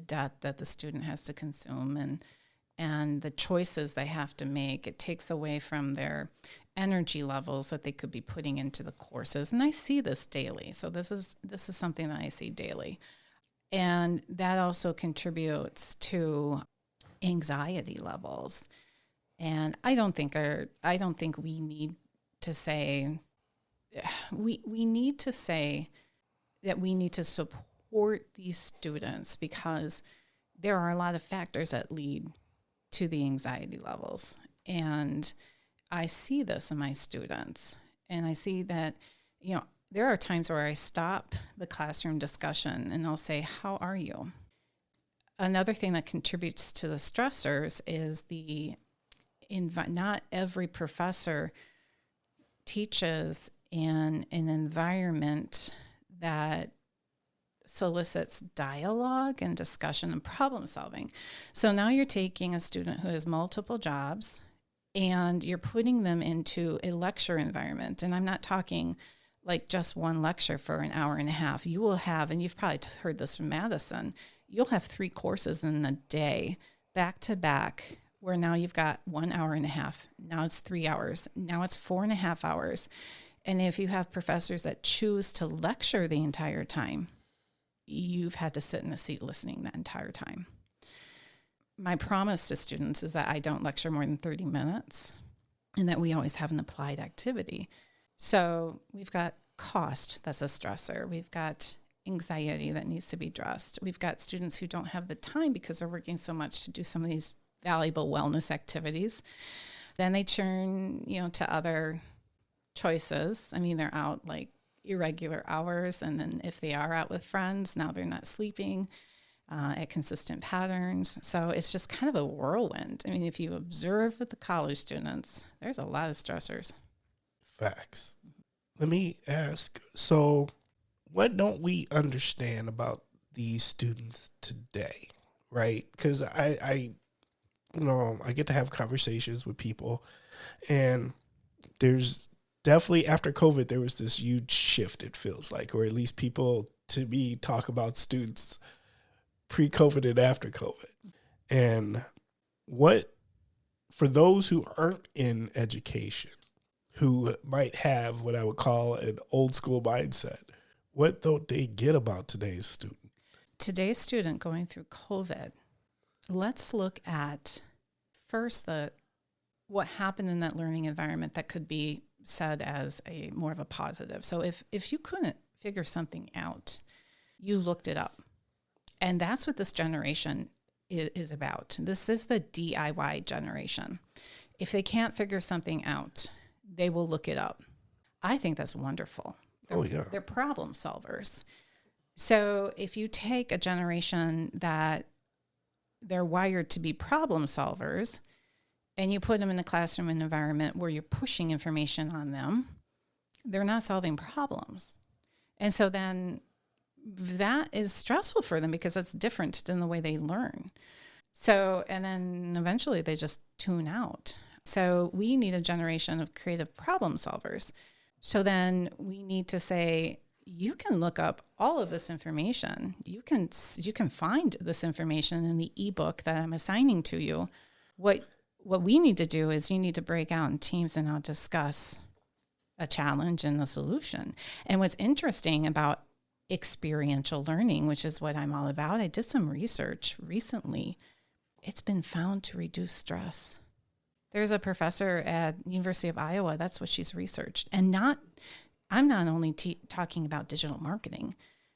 debt that the student has to consume and the choices they have to make, it takes away from their energy levels that they could be putting into the courses. And I see this daily. So this is something that I see daily. And that also contributes to anxiety levels. And I don't think we need to say we need to say that we need to support these students, because there are a lot of factors that lead to the anxiety levels. And I see this in my students, and I see that, there are times where I stop the classroom discussion and I'll say, "How are you?" Another thing that contributes to the stressors is not every professor teaches in an environment that solicits dialogue and discussion and problem solving. So now you're taking a student who has multiple jobs and you're putting them into a lecture environment. And I'm not talking like just one lecture for an hour and a half. You will have, and you've probably heard this from Madison, you'll have 3 courses in a day, back to back, where now you've got 1 hour and a half. Now it's 3 hours. Now it's 4.5 hours. And if you have professors that choose to lecture the entire time, you've had to sit in a seat listening that entire time. My promise to students is that I don't lecture more than 30 minutes and that we always have an applied activity. So we've got cost, that's a stressor. We've got anxiety that needs to be addressed. We've got students who don't have the time because they're working so much to do some of these valuable wellness activities. Then they turn, to other choices. I mean, they're out like irregular hours. And then if they are out with friends, now they're not sleeping at consistent patterns. So it's just kind of a whirlwind. I mean, if you observe with the college students, there's a lot of stressors. Facts. Let me ask, so what don't we understand about these students today, right? Because I get to have conversations with people, and there's definitely, after COVID, there was this huge shift, it feels like, or at least people, to me, talk about students pre-COVID and after COVID. And for those who aren't in education, who might have what I would call an old school mindset, what don't they get about today's student? Today's student going through COVID, let's look at first what happened in that learning environment that could be said as a more of a positive. So if you couldn't figure something out, you looked it up. And that's what this generation is about. This is the DIY generation. If they can't figure something out, they will look it up. I think that's wonderful. They're problem solvers. So if you take a generation that they're wired to be problem solvers and you put them in a classroom environment where you're pushing information on them, they're not solving problems. And so then that is stressful for them because it's different than the way they learn. So, and then eventually they just tune out. So we need a generation of creative problem solvers. So then we need to say, you can look up all of this information. You can find this information in the ebook that I'm assigning to you. What we need to do is you need to break out in teams and now discuss a challenge and a solution. And what's interesting about experiential learning, which is what I'm all about, I did some research recently. It's been found to reduce stress. There's a professor at University of Iowa. That's what she's researched. And I'm not only talking about digital marketing.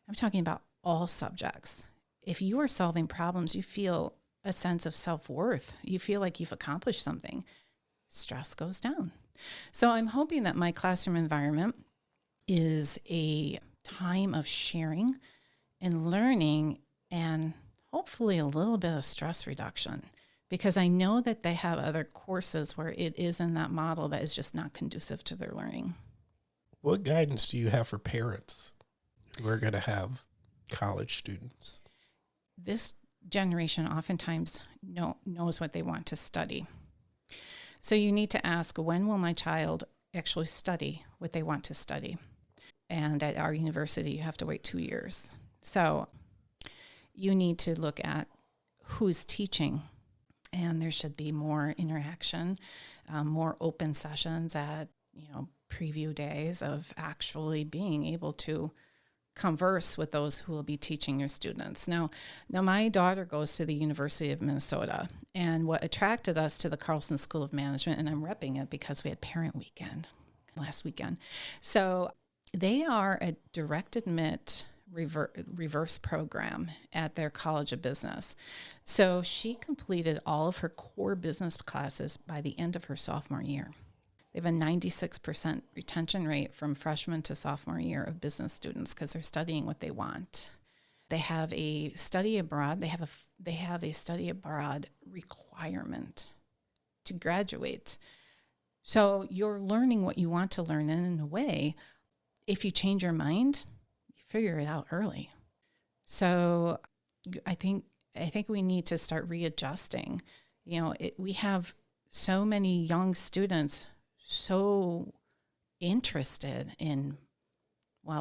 I'm talking about all subjects. If you are solving problems, you feel a sense of self-worth. You feel like you've accomplished something. Stress goes down. So I'm hoping that my classroom environment is a time of sharing and learning and hopefully a little bit of stress reduction, because I know that they have other courses where it is in that model that is just not conducive to their learning. What guidance do you have for parents who are going to have college students? This generation oftentimes knows what they want to study. So you need to ask, when will my child actually study what they want to study? And at our university, you have to wait 2 years. So you need to look at who's teaching, and there should be more interaction, more open sessions at, preview days of actually being able to converse with those who will be teaching your students. Now my daughter goes to the University of Minnesota, and what attracted us to the Carlson School of Management, and I'm repping it because we had parent weekend last weekend. So they are a direct admit reverse program at their College of Business. So she completed all of her core business classes by the end of her sophomore year. They have a 96% retention rate from freshman to sophomore year of business students because they're studying what they want. They have a study abroad. They have a study abroad requirement to graduate. So you're learning what you want to learn, and in a way, if you change your mind, you figure it out early. So I think we need to start readjusting. We have so many young students so interested in,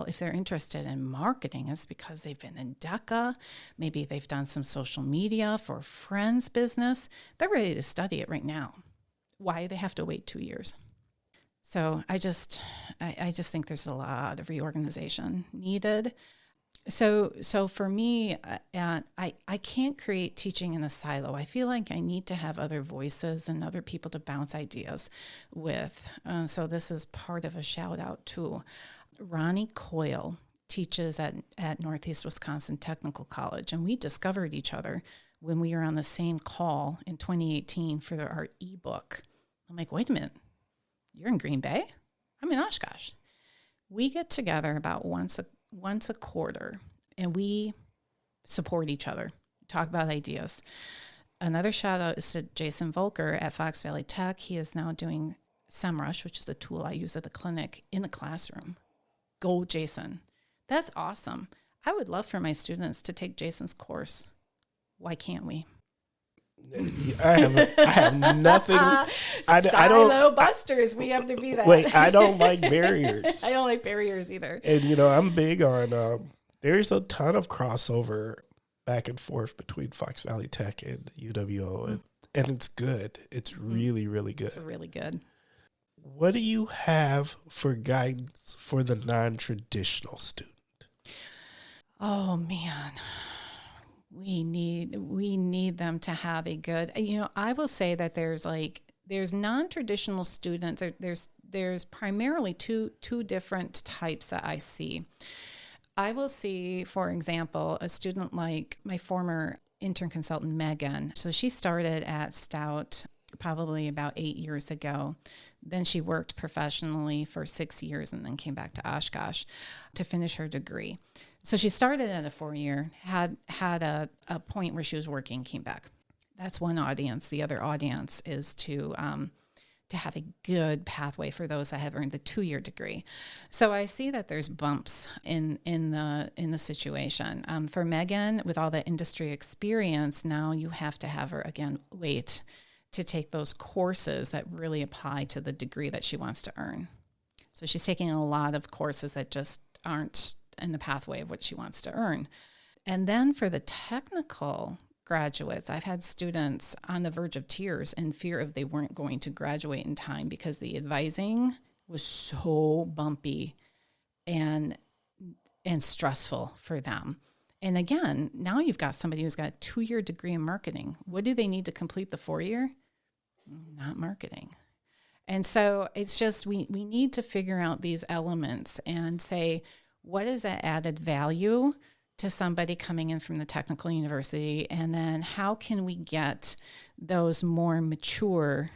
if they're interested in marketing, it's because they've been in DECA. Maybe they've done some social media for friends' business. They're ready to study it right now. Why they have to wait 2 years? So I just think there's a lot of reorganization needed. So for me, I can't create teaching in a silo. I feel like I need to have other voices and other people to bounce ideas with. So this is part of a shout out to Ronnie Coyle, teaches at Northeast Wisconsin Technical College. And we discovered each other when we were on the same call in 2018 for our ebook. I'm like, wait a minute, you're in Green Bay? I'm in Oshkosh. We get together about once a quarter, and we support each other, talk about ideas. Another shout out is to Jason Volker at Fox Valley Tech. He is now doing SEMrush, which is a tool I use at the clinic, in the classroom. Go, Jason. That's awesome. I would love for my students to take Jason's course. Why can't we? I have nothing. Silo busters. We have to be that. Wait, I don't like barriers. I don't like barriers either. And, I'm big on, there's a ton of crossover back and forth between Fox Valley Tech and UWO. And it's good. It's really, really good. It's really good. What do you have for guidance for the non-traditional student? Oh, man. We need them to have a good, I will say that there's non-traditional students. There's primarily two different types that I see. I will see, for example, a student like my former intern consultant, Megan. So she started at Stout probably about 8 years ago. Then she worked professionally for 6 years and then came back to Oshkosh to finish her degree. So she started at a 4-year, had a point where she was working, came back. That's one audience. The other audience is to have a good pathway for those that have earned the 2-year degree. So I see that there's bumps in the situation. For Megan, with all that industry experience, now you have to have her again wait to take those courses that really apply to the degree that she wants to earn. So she's taking a lot of courses that just aren't in the pathway of what she wants to earn. And then for the technical graduates, I've had students on the verge of tears in fear of they weren't going to graduate in time because the advising was so bumpy and stressful for them. And again, now you've got somebody who's got a 2-year degree in marketing. What do they need to complete the 4-year? not marketing. And so it's just, we need to figure out these elements and say, what is that added value to somebody coming in from the technical university? And then how can we get those more mature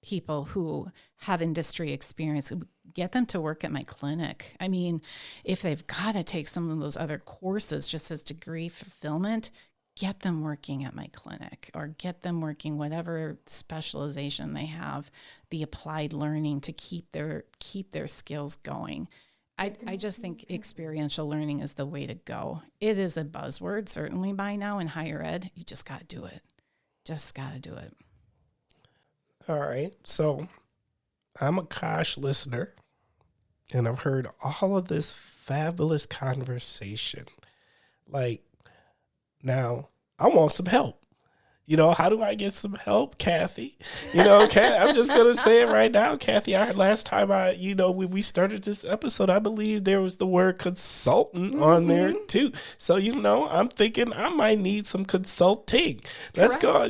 people who have industry experience, get them to work at my clinic? I mean, if they've got to take some of those other courses just as degree fulfillment, get them working at my clinic, or get them working whatever specialization they have, the applied learning to keep their skills going. I just think experiential learning is the way to go. It is a buzzword, certainly by now in higher ed. You just got to do it. Just got to do it. All right. So I'm a Kosh listener, and I've heard all of this fabulous conversation. Like, now I want some help. You know, how do I get some help, Kathy? You know, I'm just going to say it right now, Kathy. Last time when we started this episode, I believe there was the word consultant on there too. So, I'm thinking I might need some consulting. Let's go,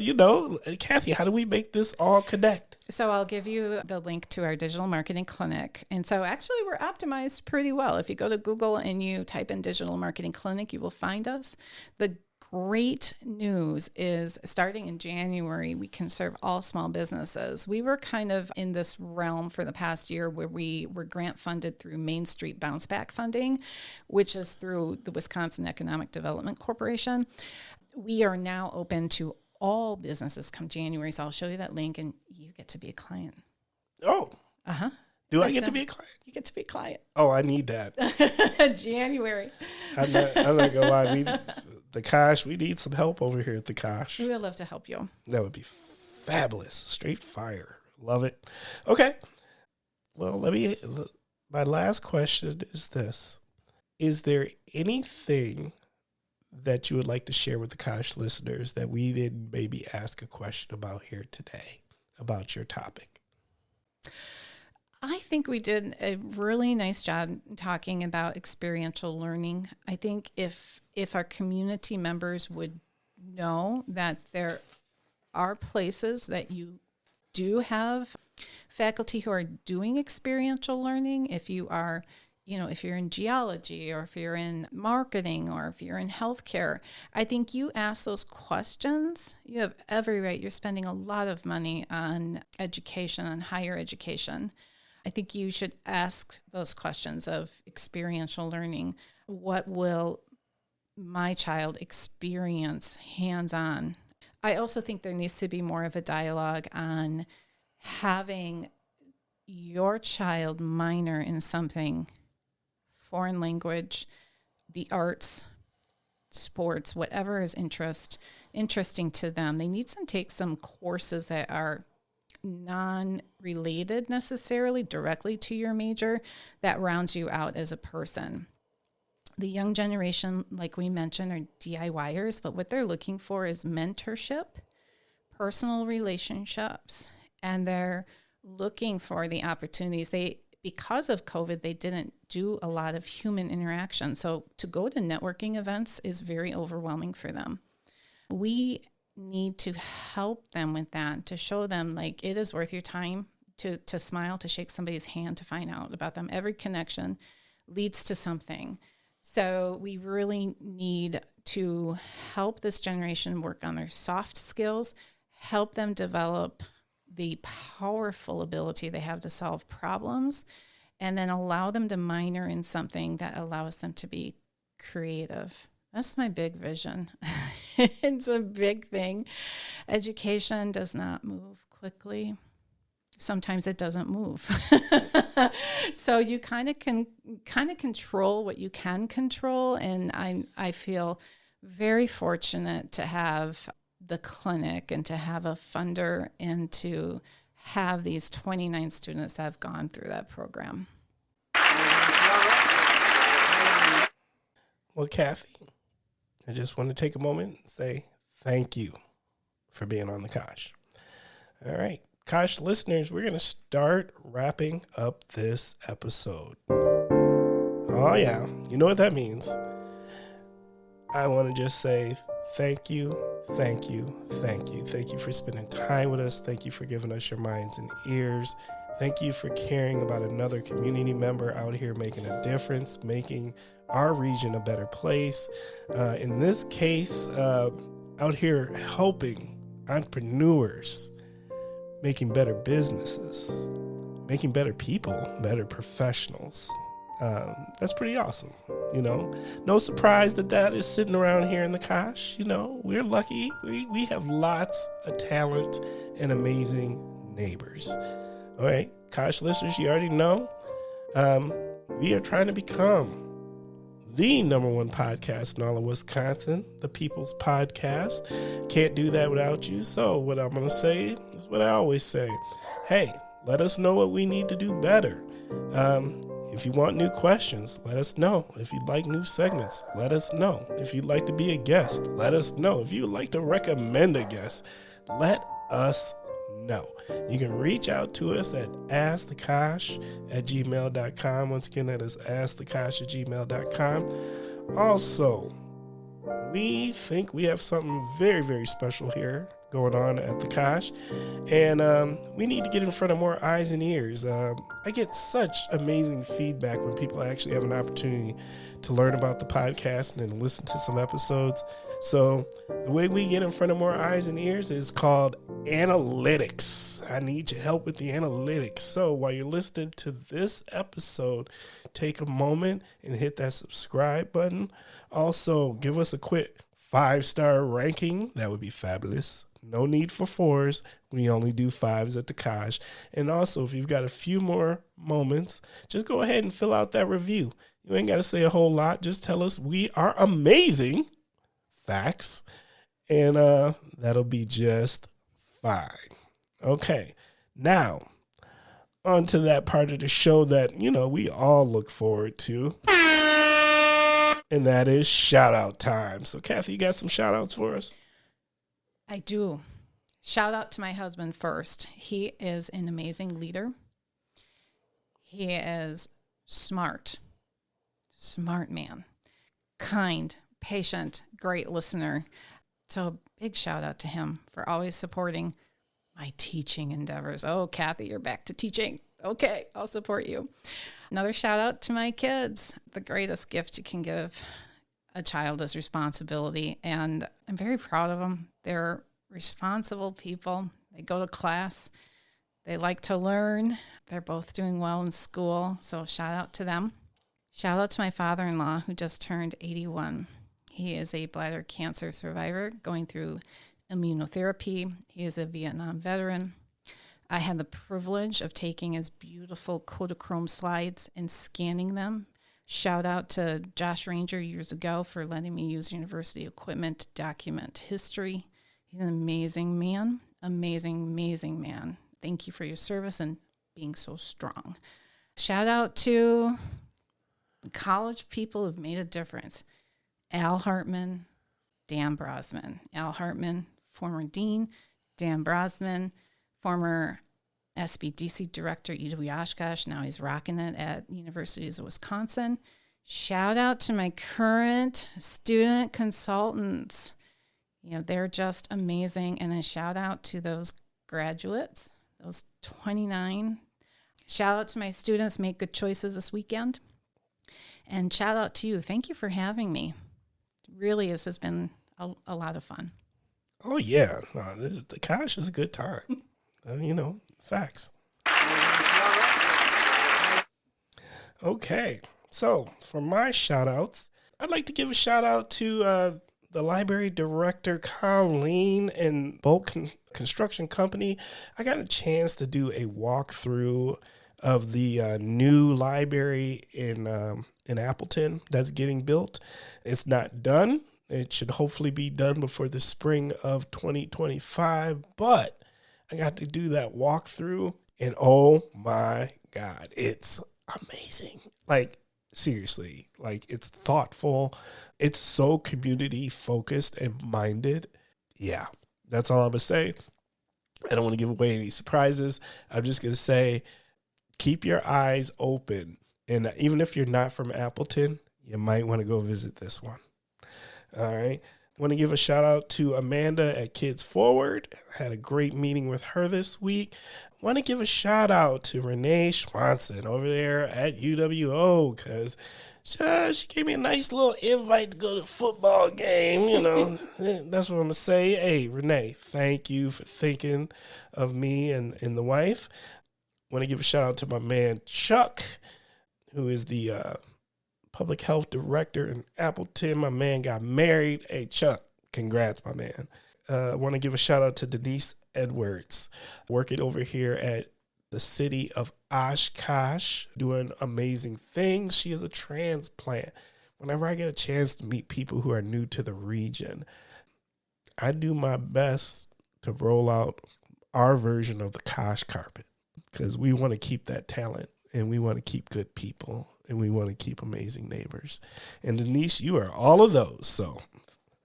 Kathy, how do we make this all connect? So I'll give you the link to our digital marketing clinic. And so actually we're optimized pretty well. If you go to Google and you type in digital marketing clinic, you will find us. The great news is starting in January, we can serve all small businesses. We were kind of in this realm for the past year where we were grant funded through Main Street Bounce Back funding, which is through the Wisconsin Economic Development Corporation. We are now open to all businesses come January. So I'll show you that link and you get to be a client. Oh. Uh-huh. Do I get to be a client? You get to be a client. Oh, I need that. January. I'm not gonna lie. The Kosh, we need some help over here at the Kosh. We would love to help you. That would be fabulous. Straight fire. Love it. Okay. Well, my last question is this. Is there anything that you would like to share with the Kosh listeners that we didn't maybe ask a question about here today about your topic? I think we did a really nice job talking about experiential learning. I think if our community members would know that there are places that you do have faculty who are doing experiential learning, if you are, if you're in geology or if you're in marketing or if you're in healthcare, I think you ask those questions, you have every right. You're spending a lot of money on education, on higher education. I think you should ask those questions of experiential learning. What will my child experience hands-on? I also think there needs to be more of a dialogue on having your child minor in something, foreign language, the arts, sports, whatever is interesting to them. They need to take some courses that are non-related necessarily directly to your major that rounds you out as a person. The young generation, like we mentioned, are DIYers, but what they're looking for is mentorship, personal relationships, and they're looking for the opportunities. Because of COVID, they didn't do a lot of human interaction. So to go to networking events is very overwhelming for them. We need to help them with that, to show them like it is worth your time to smile, to shake somebody's hand, to find out about them. Every connection leads to something. So we really need to help this generation work on their soft skills, help them develop the powerful ability they have to solve problems, and then allow them to minor in something that allows them to be creative. That's my big vision. It's a big thing. Education does not move quickly. Sometimes it doesn't move. So you kind of control what you can control. And I feel very fortunate to have the clinic and to have a funder and to have these 29 students that have gone through that program. Well, Kathy, I just want to take a moment and say thank you for being on the Kosh. All right, Kosh listeners, we're going to start wrapping up this episode. Oh, yeah. You know what that means. I want to just say thank you, thank you, thank you. Thank you for spending time with us. Thank you for giving us your minds and ears. Thank you for caring about another community member out here making a difference, making our region a better place. In this case, out here helping entrepreneurs, making better businesses, making better people, better professionals. That's pretty awesome. No surprise that is sitting around here in the Kosh. We're lucky. We have lots of talent and amazing neighbors. All right, Kosh listeners, you already know, we are trying to become the #1 podcast in all of Wisconsin, the People's Podcast. Can't do that without you. So what I'm going to say is what I always say. Hey, let us know what we need to do better. If you want new questions, let us know. If you'd like new segments, let us know. If you'd like to be a guest, let us know. If you would like to recommend a guest, let us know. You can reach out to us at askthekosh@gmail.com. Once again, that is askthekosh@gmail.com. Also, we think we have something very, very special here going on at the Kosh, and we need to get in front of more eyes and ears. I get such amazing feedback when people actually have an opportunity to learn about the podcast and listen to some episodes. So the way we get in front of more eyes and ears is called analytics. I need your help with the analytics. So while you're listening to this episode, take a moment and hit that subscribe button. Also, give us a quick 5-star ranking. That would be fabulous. No need for 4s. We only do 5s at the Kosh. And also, if you've got a few more moments, just go ahead and fill out that review. You ain't got to say a whole lot. Just tell us we are amazing. Facts. And that'll be just fine. Okay. Now, on to that part of the show that, we all look forward to. And that is shout out time. So, Kathy, you got some shout outs for us? I do. Shout out to my husband first. He is an amazing leader. He is smart man, kind, patient, great listener. So big shout out to him for always supporting my teaching endeavors. Oh, Kathy, you're back to teaching. Okay, I'll support you. Another shout out to my kids. The greatest gift you can give a child is responsibility, and I'm very proud of them. They're responsible people. They go to class. They like to learn. They're both doing well in school, so shout out to them. Shout out to my father-in-law who just turned 81. He is a bladder cancer survivor going through immunotherapy. He is a Vietnam veteran. I had the privilege of taking his beautiful Kodachrome slides and scanning them. Shout out to Josh Ranger years ago for letting me use university equipment to document history. He's an amazing man, amazing man. Thank you for your service and being so strong. Shout out to college people who've made a difference. Al Hartman, Dan Brosman. Al Hartman, former dean. Dan Brosman, former SBDC director, Edo Oshkosh. Now he's rocking it at Universities of Wisconsin. Shout out to my current student consultants. They're just amazing. And then shout out to those graduates, those 29. Shout out to my students. Make good choices this weekend. And shout out to you. Thank you for having me. Really, this has been a lot of fun. Oh, yeah. No, the Kosh is a good time. Facts. Okay. So for my shout outs, I'd like to give a shout out to the library director, Colleen, and Bolt Construction Company. I got a chance to do a walkthrough of the new library in Appleton that's getting built. It's not done. It should hopefully be done before the spring of 2025, but I got to do that walkthrough, and oh my God, it's amazing. Like, seriously, it's thoughtful. It's so community focused and minded. Yeah, that's all I'm going to say. I don't want to give away any surprises. I'm just going to say, keep your eyes open. And even if you're not from Appleton, you might want to go visit this one. All right. Want to give a shout out to Amanda at Kids Forward. Had a great meeting with her this week. Want to give a shout out to Renee Schwanson over there at UWO because she gave me a nice little invite to go to the football game. You know, that's what I'm going to say. Hey, Renee, thank you for thinking of me and the wife. Want to give a shout out to my man Chuck, who is the public health director in Appleton. My man got married. Hey, Chuck, congrats, my man. I want to give a shout out to Denise Edwards, working over here at the city of Oshkosh, doing amazing things. She is a transplant. Whenever I get a chance to meet people who are new to the region, I do my best to roll out our version of the Kosh carpet because we want to keep that talent and we want to keep good people and we want to keep amazing neighbors. And Denise, you are all of those. So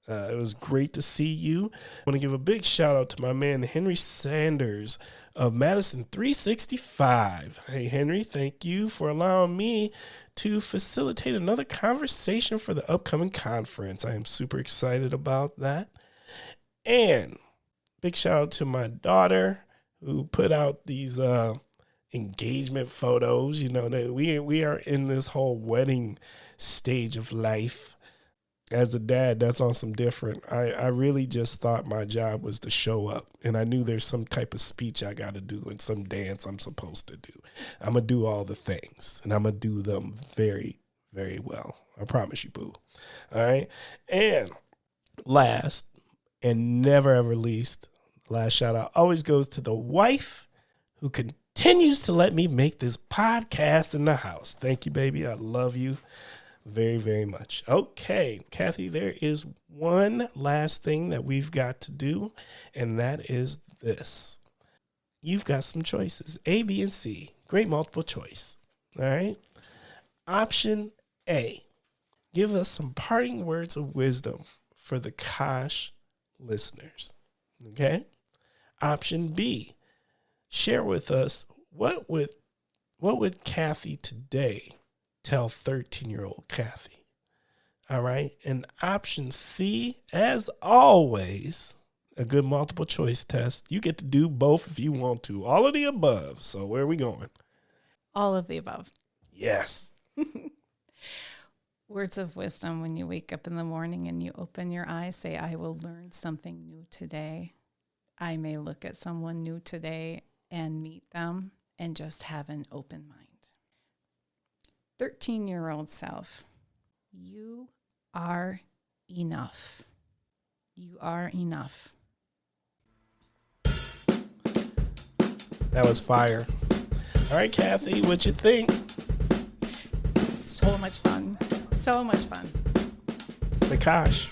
it was great to see you. I want to give a big shout out to my man, Henry Sanders of Madison 365. Hey, Henry, thank you for allowing me to facilitate another conversation for the upcoming conference. I am super excited about that. And big shout out to my daughter who put out these engagement photos. You know, that we are in this whole wedding stage of life. As a dad, that's on some different. I really just thought my job was to show up, and I knew there's some type of speech I got to do and some dance I'm supposed to do. I'm going to do all the things, and I'm going to do them very, very well. I promise you, boo. All right? And last and never ever least, last shout out always goes to the wife who continues to let me make this podcast in the house. Thank you, baby. I love you very, very much. Okay, Kathy, there is one last thing that we've got to do, and that is this. You've got some choices, A, B, and C. Great multiple choice. All right? Option A, give us some parting words of wisdom for the Kosh listeners. Okay? Option B, share with us what would Kathy today tell 13-year-old Kathy. All right. And option C, as always, a good multiple choice test. You get to do both if you want to. All of the above. So where are we going? All of the above. Yes. Words of wisdom when you wake up in the morning and you open your eyes, say, I will learn something new today. I may look at someone new today and meet them and just have an open mind. 13-year-old self, you are enough. You are enough. That was fire. All right, Kathy, what you think? So much fun. So much fun. The Kosh.